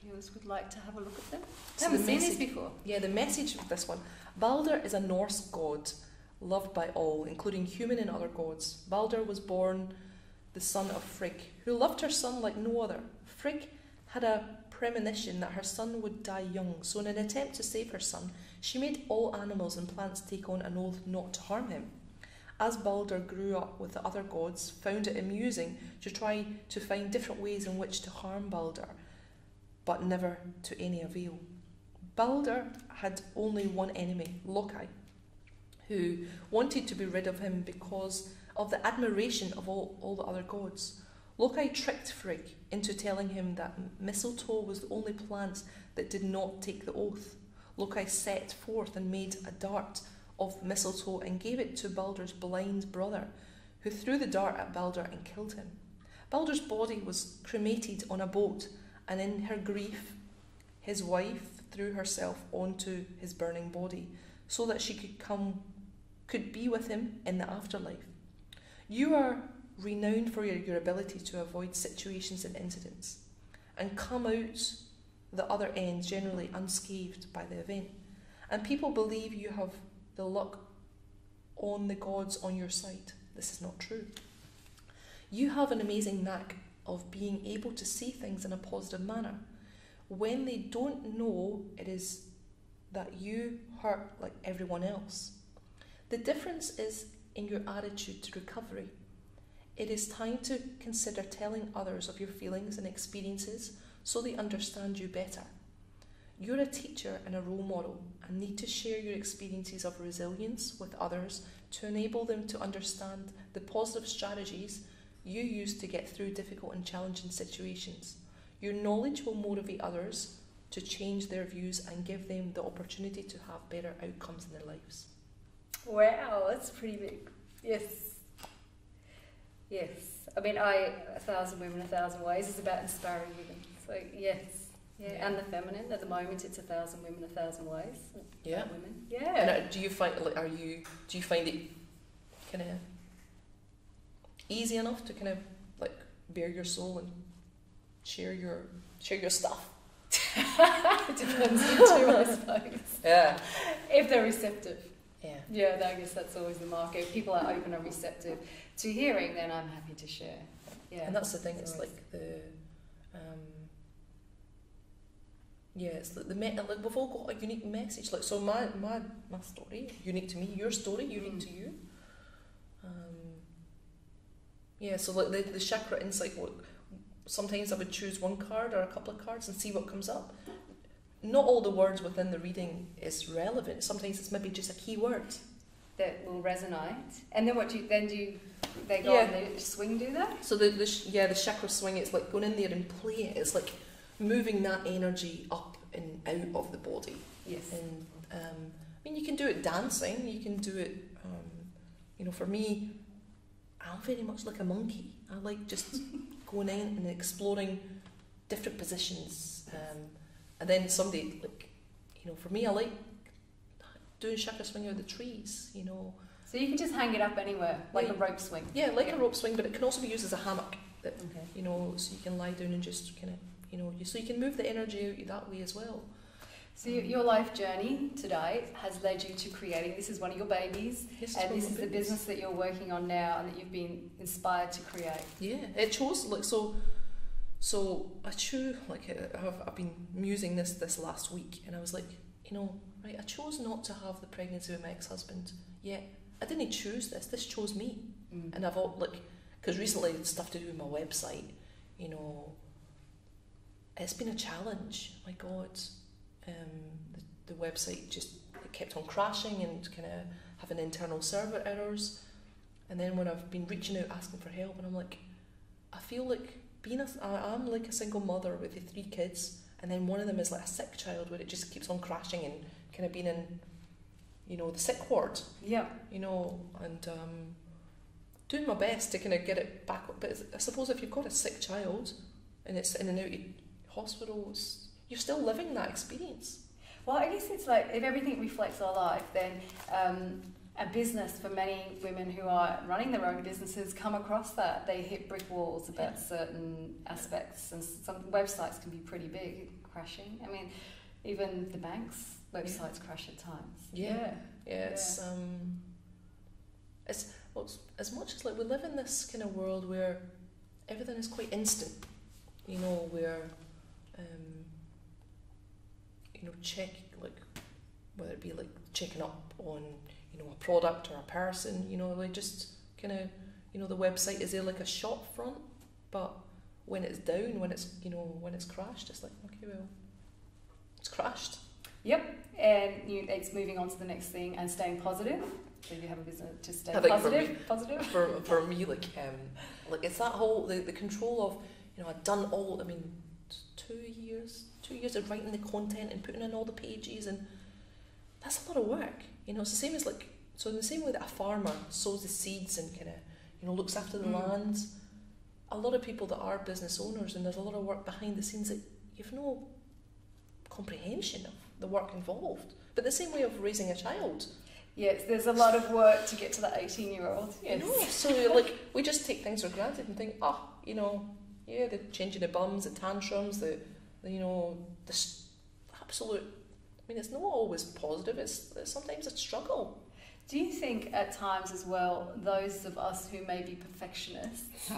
viewers would like to have a look at them. I haven't seen these before. Yeah, the message of this one. Balder is a Norse god, loved by all, including human and other gods. Balder was born the son of Frigg, who loved her son like no other. Frigg had a premonition that her son would die young, so in an attempt to save her son, she made all animals and plants take on an oath not to harm him. As Balder grew up with the other gods, found it amusing to try to find different ways in which to harm Balder, but never to any avail. Balder had only one enemy, Loki, who wanted to be rid of him because of the admiration of all the other gods. Loki tricked Frigg into telling him that mistletoe was the only plant that did not take the oath. Loki set forth and made a dart of mistletoe and gave it to Balder's blind brother, who threw the dart at Balder and killed him. Balder's body was cremated on a boat, and in her grief, his wife threw herself onto his burning body so that she could be with him in the afterlife. You are renowned for your ability to avoid situations and incidents and come out the other end generally unscathed by the event. And people believe you have the luck on the gods on your side. This is not true. You have an amazing knack of being able to see things in a positive manner. When they don't know it is that you hurt like everyone else. The difference is in your attitude to recovery. It is time to consider telling others of your feelings and experiences so they understand you better. You're a teacher and a role model and need to share your experiences of resilience with others to enable them to understand the positive strategies you use to get through difficult and challenging situations. Your knowledge will motivate others to change their views and give them the opportunity to have better outcomes in their lives. Wow, that's pretty big. Yes. Yes. I mean, 1,000 Women, 1,000 Ways is about inspiring women. So, yes. Yeah. And the feminine. At the moment, it's 1,000 Women, 1,000 Ways. Yeah. Women. Yeah. And do you find it kind of easy enough to kind of like bare your soul and share your stuff? It depends on too, I suppose. Yeah. If they're receptive. Yeah. Yeah, I guess that's always the mark. If people are open and receptive to hearing, then I'm happy to share. Yeah. And that's the thing. It's like the, it's like like we've all got a unique message. Like so, my story unique to me. Your story unique to you. So like the chakra insight work. Sometimes I would choose one card or a couple of cards and see what comes up. Not all the words within the reading is relevant. Sometimes it's maybe just a key word that will resonate. And then they go on the swing, do that? So the chakra swing, it's like going in there and play it. It's like moving that energy up and out of the body. Yes. And I mean, you can do it dancing. You can do it. For me, I'm very much like a monkey. I like just going in and exploring different positions. And then somebody, for me, I like doing chakra swing out of the trees, So you can just hang it up anywhere, like a rope swing. Yeah, a rope swing, but it can also be used as a hammock. So you can lie down and just kind of, so you can move the energy out that way as well. So your life journey today has led you to creating, this is one of your babies, and this is the business that you're working on now and that you've been inspired to create. Yeah, it chose, So I chose, I've been musing this last week, and I was like, I chose not to have the pregnancy with my ex-husband. Yet I didn't choose this. This chose me. And I've because recently stuff to do with my website, it's been a challenge. My God, the website it kept on crashing and kind of having internal server errors. And then when I've been reaching out asking for help, and I'm like, I feel like I'm like a single mother with 3 kids, and then one of them is like a sick child where it just keeps on crashing and kind of being in, the sick ward. Yeah. And doing my best to kind of get it back up. But I suppose if you've got a sick child and it's in and out of hospitals, you're still living that experience. Well, I guess it's like if everything reflects our life, then a business for many women who are running their own businesses come across that. They hit brick walls about certain aspects, and some websites can be pretty big, crashing. I mean, even the banks' websites crash at times. It's as much as we live in this kind of world where everything is quite instant, where check whether it be checking up on a product or a person, just kind of the website is there like a shop front, but when it's down, when it's crashed, it's like, okay, well, it's crashed. Yep, and it's moving on to the next thing and staying positive. So you have a business to stay positive. For me, it's that whole the control of I've done all. I mean, 2 years of writing the content and putting in all the pages, and that's a lot of work. It's the same as so in the same way that a farmer sows the seeds and kind of looks after the land. A lot of people that are business owners, and there's a lot of work behind the scenes that you've no comprehension of the work involved. But the same way of raising a child. Yes, there's a lot of work to get to the 18-year-old. Yes. You know, so like we just take things for granted and think, oh, you know, yeah, the changing the bums, the tantrums, the absolute. I mean, it's not always positive. It's sometimes a struggle. Do you think at times as well, those of us who may be perfectionists,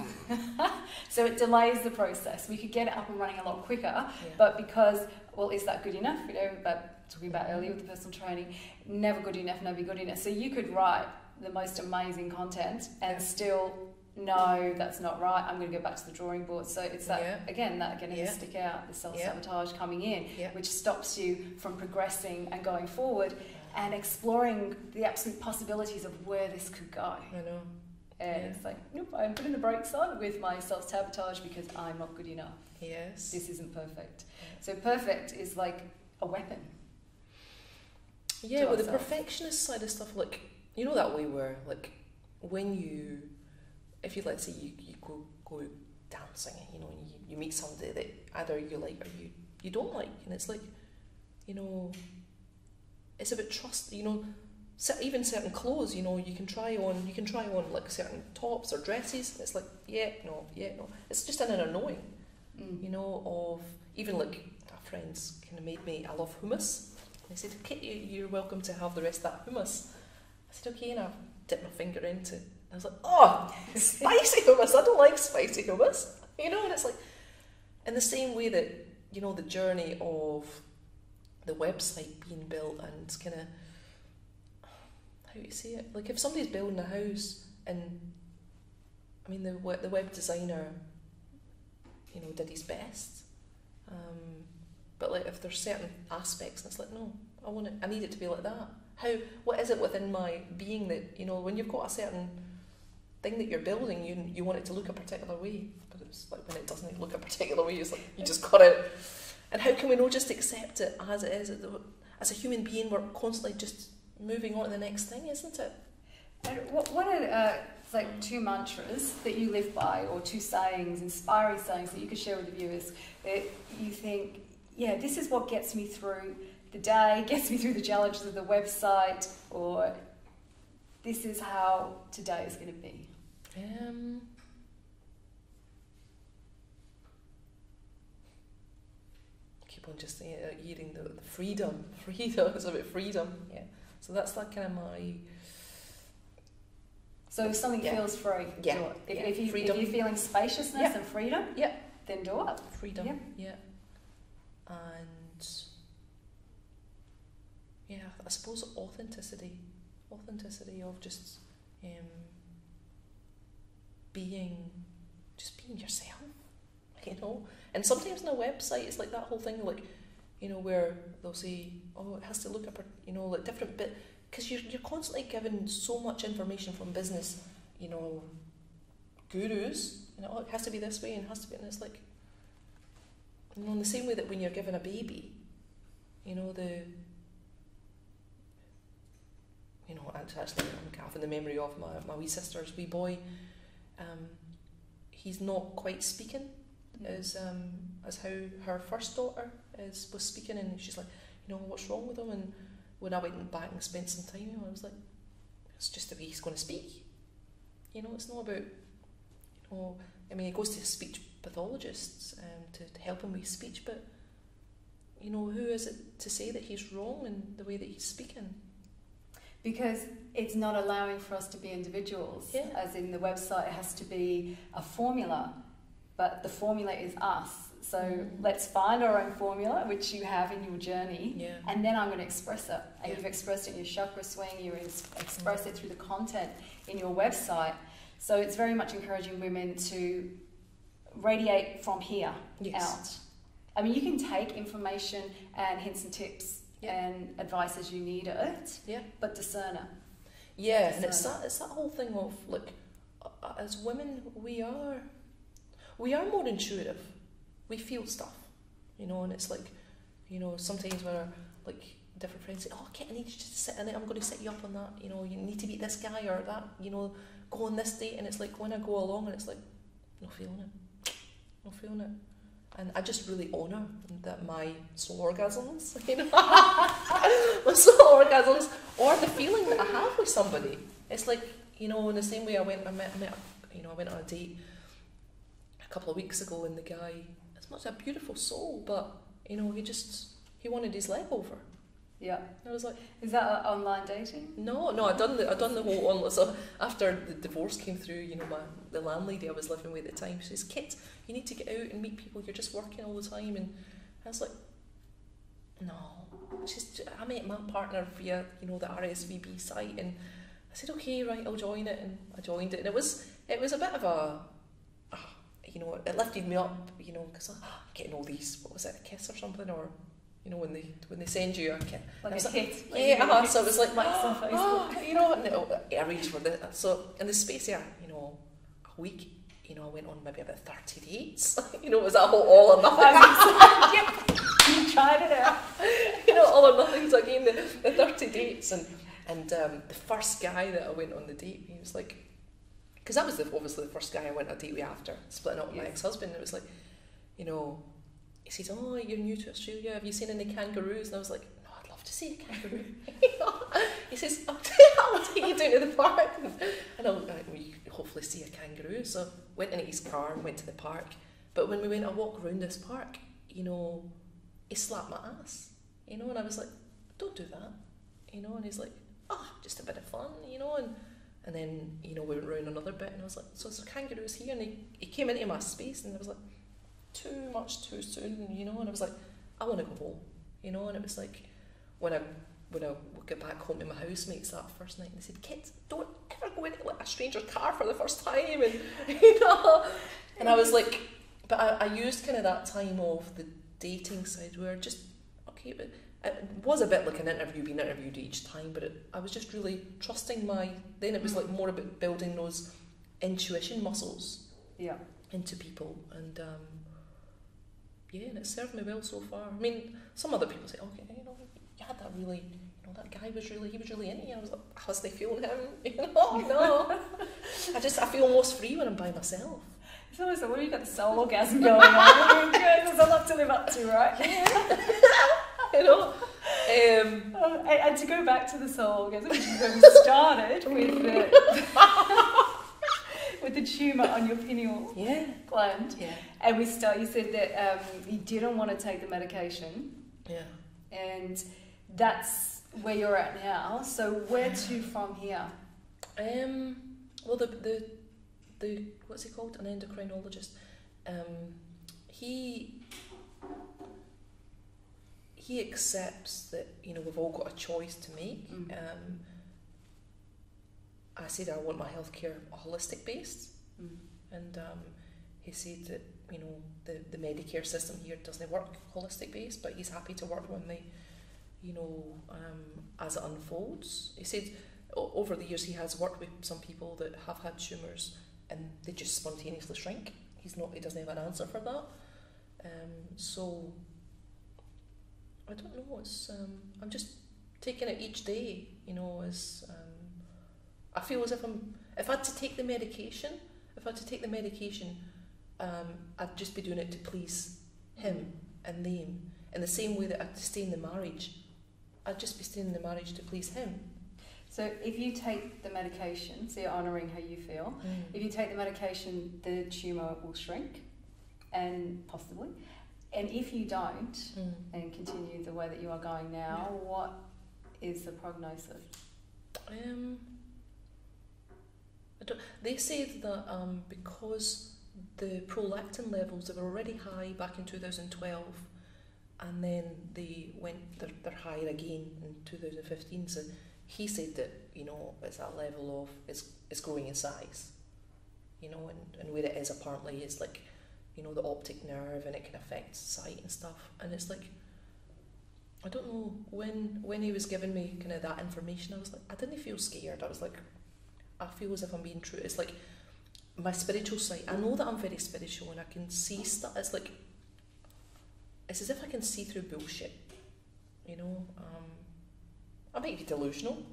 so it delays the process. We could get it up and running a lot quicker, but because, well, is that good enough? You know, but talking about earlier with the personal training, never good enough, never good enough. So you could write the most amazing content and still no, that's not right. I'm going to go back to the drawing board. So it's that again to stick out, the self-sabotage coming in, which stops you from progressing and going forward and exploring the absolute possibilities of where this could go. I know. And it's like, nope, I'm putting the brakes on with my self-sabotage because I'm not good enough. Yes. This isn't perfect. So perfect is like a weapon. Yeah, well, the perfectionist side of stuff, like, you know that way where, like, when you, if you, let's say, you go dancing, you know, and you meet somebody that either you like or you don't like, and it's like, you know, it's about trust, you know, even certain clothes, you know, you can try on like certain tops or dresses, and it's like, no. It's just an inner knowing, you know, of, even like, our friends kind of made me, I love hummus. They said, okay, you're welcome to have the rest of that hummus. I said, okay, and I dipped my finger into it. I was like, oh, spicy hummus. I don't like spicy hummus. You know, and it's like, in the same way that, you know, the journey of the website being built and kind of, how do you say it? Like, if somebody's building a house and, I mean, the web designer, you know, did his best. But like, if there's certain aspects, and it's like, no, I need it to be like that. What is it within my being that, you know, when you've got a certain thing that you're building, you want it to look a particular way, but it's like when it doesn't look a particular way, it's like you just got it. And how can we not just accept it as it is? As a human being, we're constantly just moving on to the next thing, isn't it? And what are like 2 mantras that you live by, or 2 sayings, inspiring sayings that you could share with the viewers that you think, yeah, this is what gets me through the day, gets me through the challenges of the website, or this is how today is going to be? Keep on just eating the freedom. Freedom is about freedom. Yeah. So that's like kind of my. So if something feels free, do it. If you're feeling spaciousness and freedom, then do it. Freedom. Yeah. And I suppose authenticity of just being yourself, you know. And sometimes on a website, it's like that whole thing, like, you know, where they'll say, oh, it has to look up, you know, like different bit, because you're constantly given so much information from business, you know, gurus, you know, oh, it has to be this way and it has to be, and it's like, you know, in the same way that when you're given a baby, you know, actually I'm having the memory of my wee sister's wee boy. He's not quite speaking as how her first daughter was speaking, and she's like, you know, what's wrong with him? And when I went back and spent some time with him, I was like, it's just the way he's going to speak. You know, it's not about, you know, I mean, he goes to speech pathologists to help him with speech, but, you know, who is it to say that he's wrong in the way that he's speaking? Because it's not allowing for us to be individuals. Yeah. As in the website, it has to be a formula, but the formula is us. So let's find our own formula, which you have in your journey, and then I'm going to express it. And you've expressed it in your chakra swing, you express it through the content in your website. So it's very much encouraging women to radiate from here out. I mean, you can take information and hints and tips and advice as you need it, but discern it. Yeah, and it's that whole thing of, like, as women, we are more intuitive. We feel stuff, you know, and it's like, you know, sometimes when like different friends say, oh, Kit, I need you to sit in it, I'm going to set you up on that, you know, you need to beat this guy or that, you know, go on this date, and it's like when I go along and it's like, not feeling it. And I just really honour that my soul orgasms, my soul orgasms, or the feeling that I have with somebody. It's like, in the same way I went on a date a couple of weeks ago, and the guy, as much a beautiful soul, but he wanted his leg over. Yeah. I was like, is that online dating? No, I'd done the whole online. So after the divorce came through, the landlady I was living with at the time, she says, "Kit, you need to get out and meet people. You're just working all the time." And I was like, "No." I met my partner via the RSVP site, and I said, "Okay, right, I'll join it," and I joined it, and it was a bit of a, it lifted me up, because I'm getting all these, what was it, a kiss or something, or. When they send you a kit, like a hit, so it was like on Facebook. I arranged for this. So in the space of a week, I went on maybe about 30 dates. It was that whole all or nothing. Yep, you tried it out. All or nothing. So again, the 30 dates, and the first guy that I went on the date, he was like, because that was obviously the first guy I went on a date with after splitting up with my ex-husband. It was like, he says, "Oh, you're new to Australia. Have you seen any kangaroos?" And I was like, "No, I'd love to see a kangaroo." He says, "I'll take you down to the park, and we hopefully see a kangaroo." So went in his car and went to the park. But when we went a walk around this park, he slapped my ass, and I was like, "Don't do that," And he's like, "Oh, just a bit of fun, And then we went round another bit, and I was like, "So there's kangaroos here," and he came into my space, and I was like, too much too soon, and I was like, I want to go home, and it was like when I get back home to my housemates that first night, and they said, "Kit, don't ever go into a stranger's car for the first time," and and I was like, but I used kind of that time of the dating side where just but it was a bit like an interview, being interviewed each time, but I was just really trusting then it was like more about building those intuition muscles into people, and and it served me well so far. I mean, some other people say, "Okay, you had that really, that guy he was really into you." I was like, I wasn't feeling him, no. I feel most free when I'm by myself. It's almost like, what have you got the soul orgasm going on? There's a lot to live up to, right? And to go back to the soul orgasm, which is where we started with the tumour on your pineal gland. Yeah. And you said that you didn't want to take the medication. Yeah. And that's where you're at now. So where to from here? Well, the what's he called? An endocrinologist. He accepts that we've all got a choice to make. I said I want my healthcare holistic based, and he said that the Medicare system here doesn't work holistic based, but he's happy to work when they, as it unfolds. He said over the years he has worked with some people that have had tumours and they just spontaneously shrink. He doesn't have an answer for that. So I don't know. It's I'm just taking it each day. As I feel as if I had to take the medication, I'd just be doing it to please him and them. In the same way that I'd stay in the marriage, I'd just be staying in the marriage to please him. So if you take the medication, so you're honouring how you feel, if you take the medication, the tumour will shrink, and possibly. And if you don't, and continue the way that you are going now, what is the prognosis? They said that because the prolactin levels, they were already high back in 2012, and then they're higher again in 2015. So he said that it's that level of it's growing in size, and where it is apparently is like the optic nerve, and it can affect sight and stuff. And it's like, I don't know, when he was giving me kind of that information, I was like, I didn't feel scared. I was like, I feel as if I'm being true. It's like my spiritual side. I know that I'm very spiritual and I can see stuff. It's like, it's as if I can see through bullshit. I might be delusional.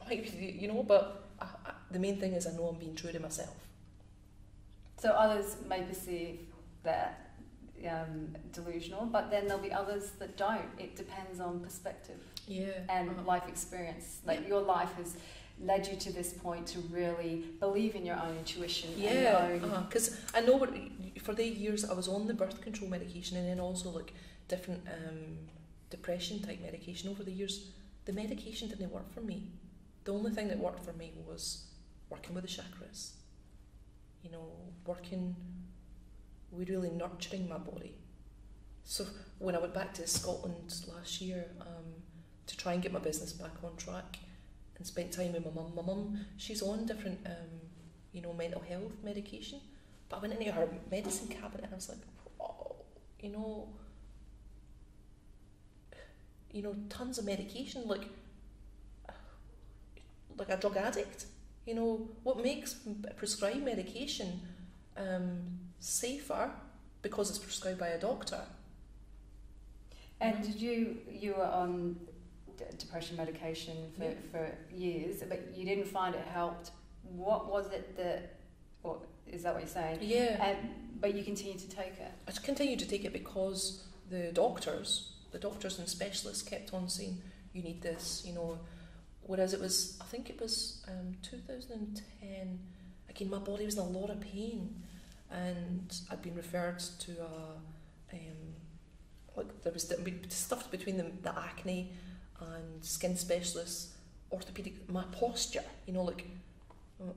I might be, but the main thing is I know I'm being true to myself. So others may perceive that delusional, but then there'll be others that don't. It depends on perspective and life experience. Like your life has led you to this point to really believe in your own intuition. Because I know for the years I was on the birth control medication and then also like different depression type medication over the years. The medication didn't work for me. The only thing that worked for me was working with the chakras. You know, working with really nurturing my body. So when I went back to Scotland last year to try and get my business back on track and spent time with my mum, she's on different, mental health medication. But I went into her medicine cabinet and I was like, oh, tons of medication, like a drug addict. You know, what makes prescribed medication safer because it's prescribed by a doctor. And did you were on depression medication for years, but you didn't find it helped. What was it is that what you're saying? Yeah. But you continued to take it? I continued to take it because the doctors and specialists kept on saying, you need this, whereas I think it was 2010, again, my body was in a lot of pain and I'd been referred to there was stuff between the acne and skin specialists, orthopedic, my posture,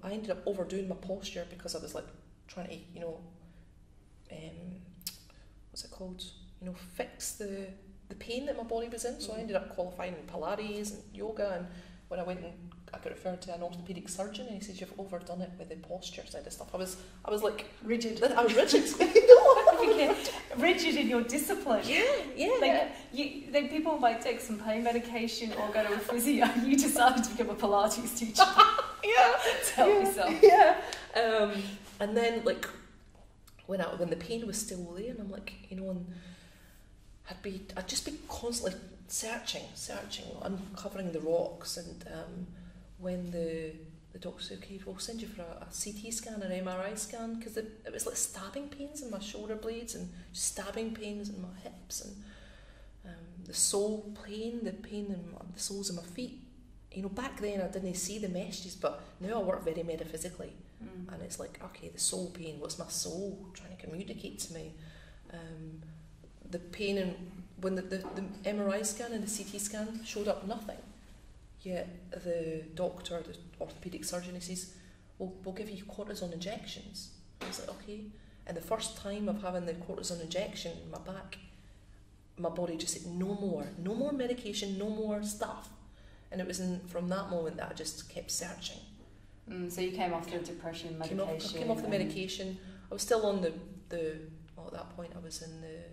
I ended up overdoing my posture because I was like trying to, what's it called? Fix the pain that my body was in. So I ended up qualifying in Pilates and yoga, and when I went and I got referred to an orthopedic surgeon and he says, you've overdone it with the posture side of stuff. I was like rigid. I was rigid. Rigid in your discipline. Yeah. Then people might take some pain medication or go to a physio. You decided to become a Pilates teacher. To help yourself. Yeah. And then when the pain was still there, and I'm like, and I'd just be constantly searching, uncovering the rocks, and when the doctor said, okay, we'll send you for a CT scan or MRI scan, because it was like stabbing pains in my shoulder blades and stabbing pains in my hips, and the sole pain, the pain in the soles of my feet. Back then I didn't see the messages, but now I work very metaphysically, and it's like, okay, the soul pain, what's my soul trying to communicate to me? The pain, and when the MRI scan and the CT scan showed up nothing, yet the doctor, the orthopedic surgeon, he says, we'll give you cortisone injections. I was like, okay. And the first time of having the cortisone injection in my back, my body just said, no more medication, no more stuff. And it was from that moment that I just kept searching. So you came off the depression medication? Came off the medication. I was still on at that point I was in the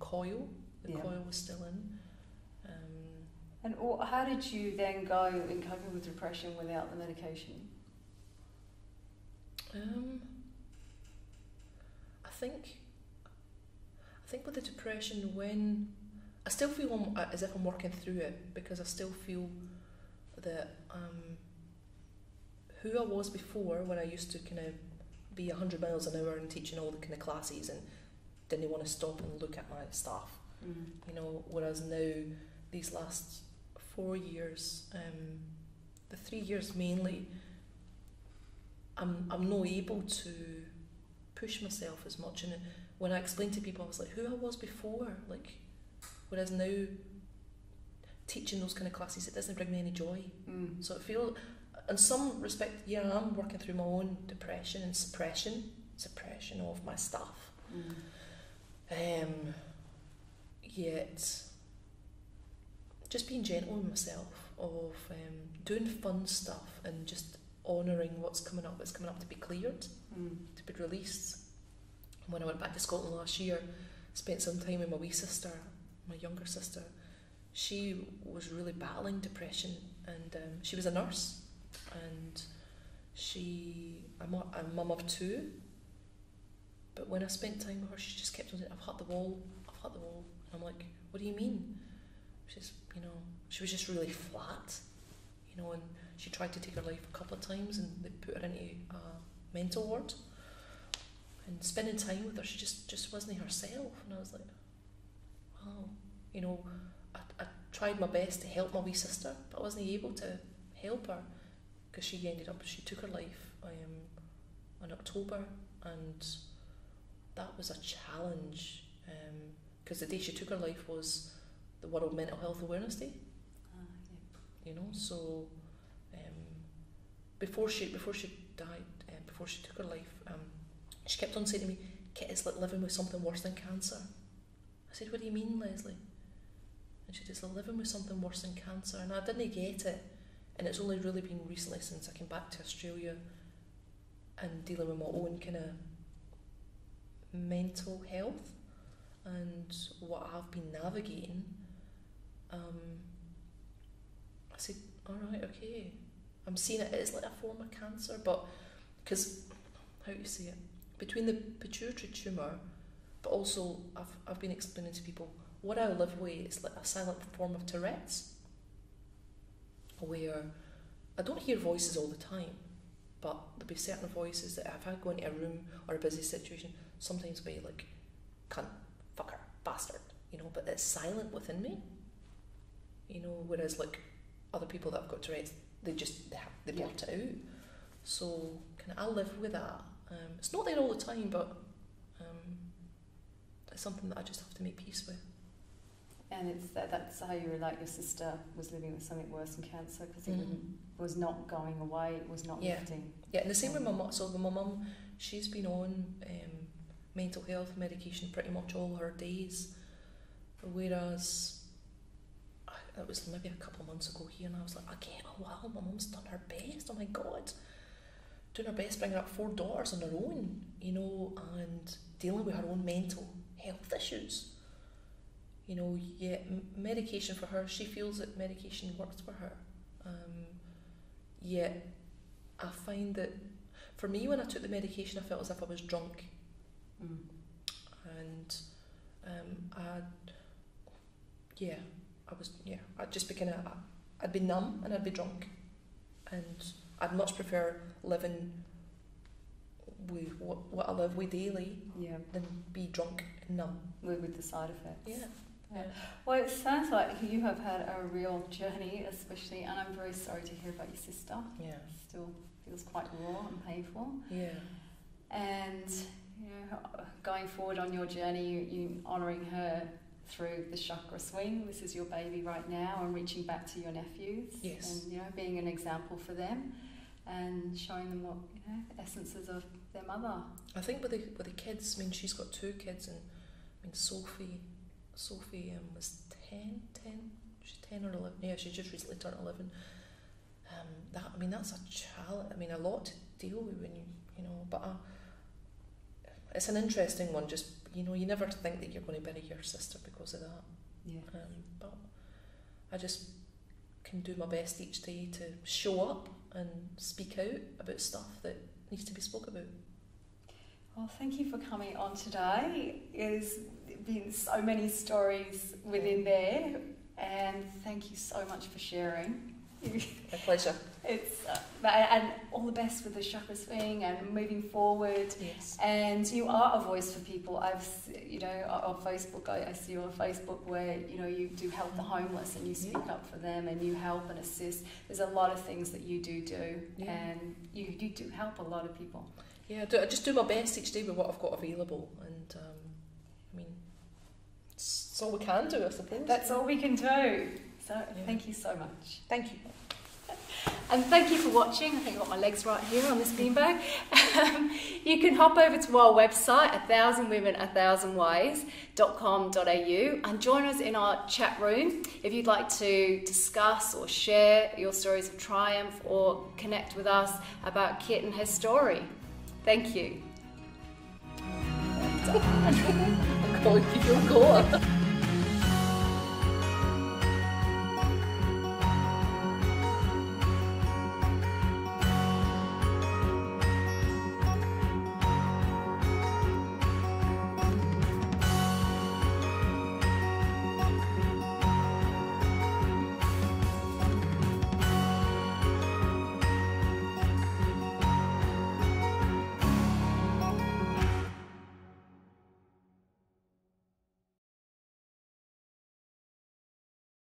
coil. The coil was still in. And how did you then go in coping with depression without the medication? I think with the depression, when I still feel as if I'm working through it, because I still feel that who I was before, when I used to kind of be 100 miles an hour and teaching all the kind of classes and didn't want to stop and look at my stuff, whereas now these last 4 years, the 3 years mainly, I'm not able to push myself as much. And when I explained to people, I was like, who I was before, whereas now teaching those kind of classes, it doesn't bring me any joy. So I feel, in some respect, I'm working through my own depression and suppression of my stuff. Yet just being gentle with myself, of doing fun stuff and just honouring what's coming up to be cleared, to be released. When I went back to Scotland last year, spent some time with my wee sister, my younger sister. She was really battling depression, and she was a nurse, and I'm a mum of 2, but when I spent time with her, she just kept on saying, I've hit the wall. And I'm like, what do you mean? She was just really flat, and she tried to take her life a couple of times, and they put her into a mental ward. and spending time with her, she just wasn't herself, and I was like, wow, you know, I tried my best to help my wee sister, but I wasn't able to help her because she took her life in October, and that was a challenge because the day she took her life was the World Mental Health Awareness Day. You know, so before she died, before she took her life, she kept on saying to me, "Kit, it's like living with something worse than cancer." I said, "What do you mean, Leslie?" And she said, "It's like living with something worse than cancer." And I didn't get it, and it's only really been recently since I came back to Australia and dealing with my own kind of mental health and what I've been navigating. I said, all right, okay, I'm seeing it as like a form of cancer, but because, how do you say it, between the pituitary tumour, but also I've been explaining to people what I live with is like a silent form of Tourette's, where I don't hear voices all the time, but there'll be certain voices that if I go into a room or a busy situation, sometimes be like, cunt, fucker, bastard, you know, but it's silent within me, you know, whereas like other people that have got Tourette's, they blurt it out. So I live with that. It's not there all the time, but it's something that I just have to make peace with. And it's that's how you relate. Your sister was living with something worse than cancer because it was not going away. It was not lifting. Yeah, and the same with my mum. So my mum, she's been on mental health medication pretty much all her days, whereas it was maybe a couple of months ago here, and I was like, okay, oh wow, my mum's done her best. Oh my God, doing her best, bringing up 4 daughters on her own, you know, and dealing with her own mental health issues. You know, yet medication for her, she feels that medication works for her. Yet I find that for me, when I took the medication, I felt as if I was drunk. And I'd just be I'd be numb and I'd be drunk. And I'd much prefer living with what I live with daily than be drunk and numb. With the side effects. Yeah. Yeah. Well, it sounds like you have had a real journey, especially, and I'm very sorry to hear about your sister. Yeah. It still feels quite raw and painful. Yeah. And, you know, going forward on your journey, you honouring her through the chakra swing. This is your baby right now, and reaching back to your nephews. Yes. And, you know, being an example for them and showing them what, you know, essences of their mother. I think with the kids, I mean, she's got 2 kids, and I mean, Sophie was 10, she's 10 or 11, yeah, she just recently turned 11. That's a challenge, a lot to deal with when you know, but it's an interesting one, just, you know, you never think that you're going to bury your sister because of that. Yeah. But I just can do my best each day to show up and speak out about stuff that needs to be spoke about. Well, thank you for coming on today. There's been so many stories within there, and thank you so much for sharing. My pleasure. It's and all the best with the chakra swing and moving forward. Yes. And you are a voice for people. On Facebook, I see you on Facebook where, you know, you do help the homeless and you speak up for them and you help and assist. There's a lot of things that you do, and you do help a lot of people. Yeah, I just do my best each day with what I've got available, and it's all we can do, I suppose. That's all we can do. So thank you so much. Thank you. And thank you for watching. I think I've got my legs right here on this beanbag. You can hop over to our website, 1000women1000ways.com.au, and join us in our chat room if you'd like to discuss or share your stories of triumph or connect with us about Kit and her story. Thank you. I'm going to keep your goal.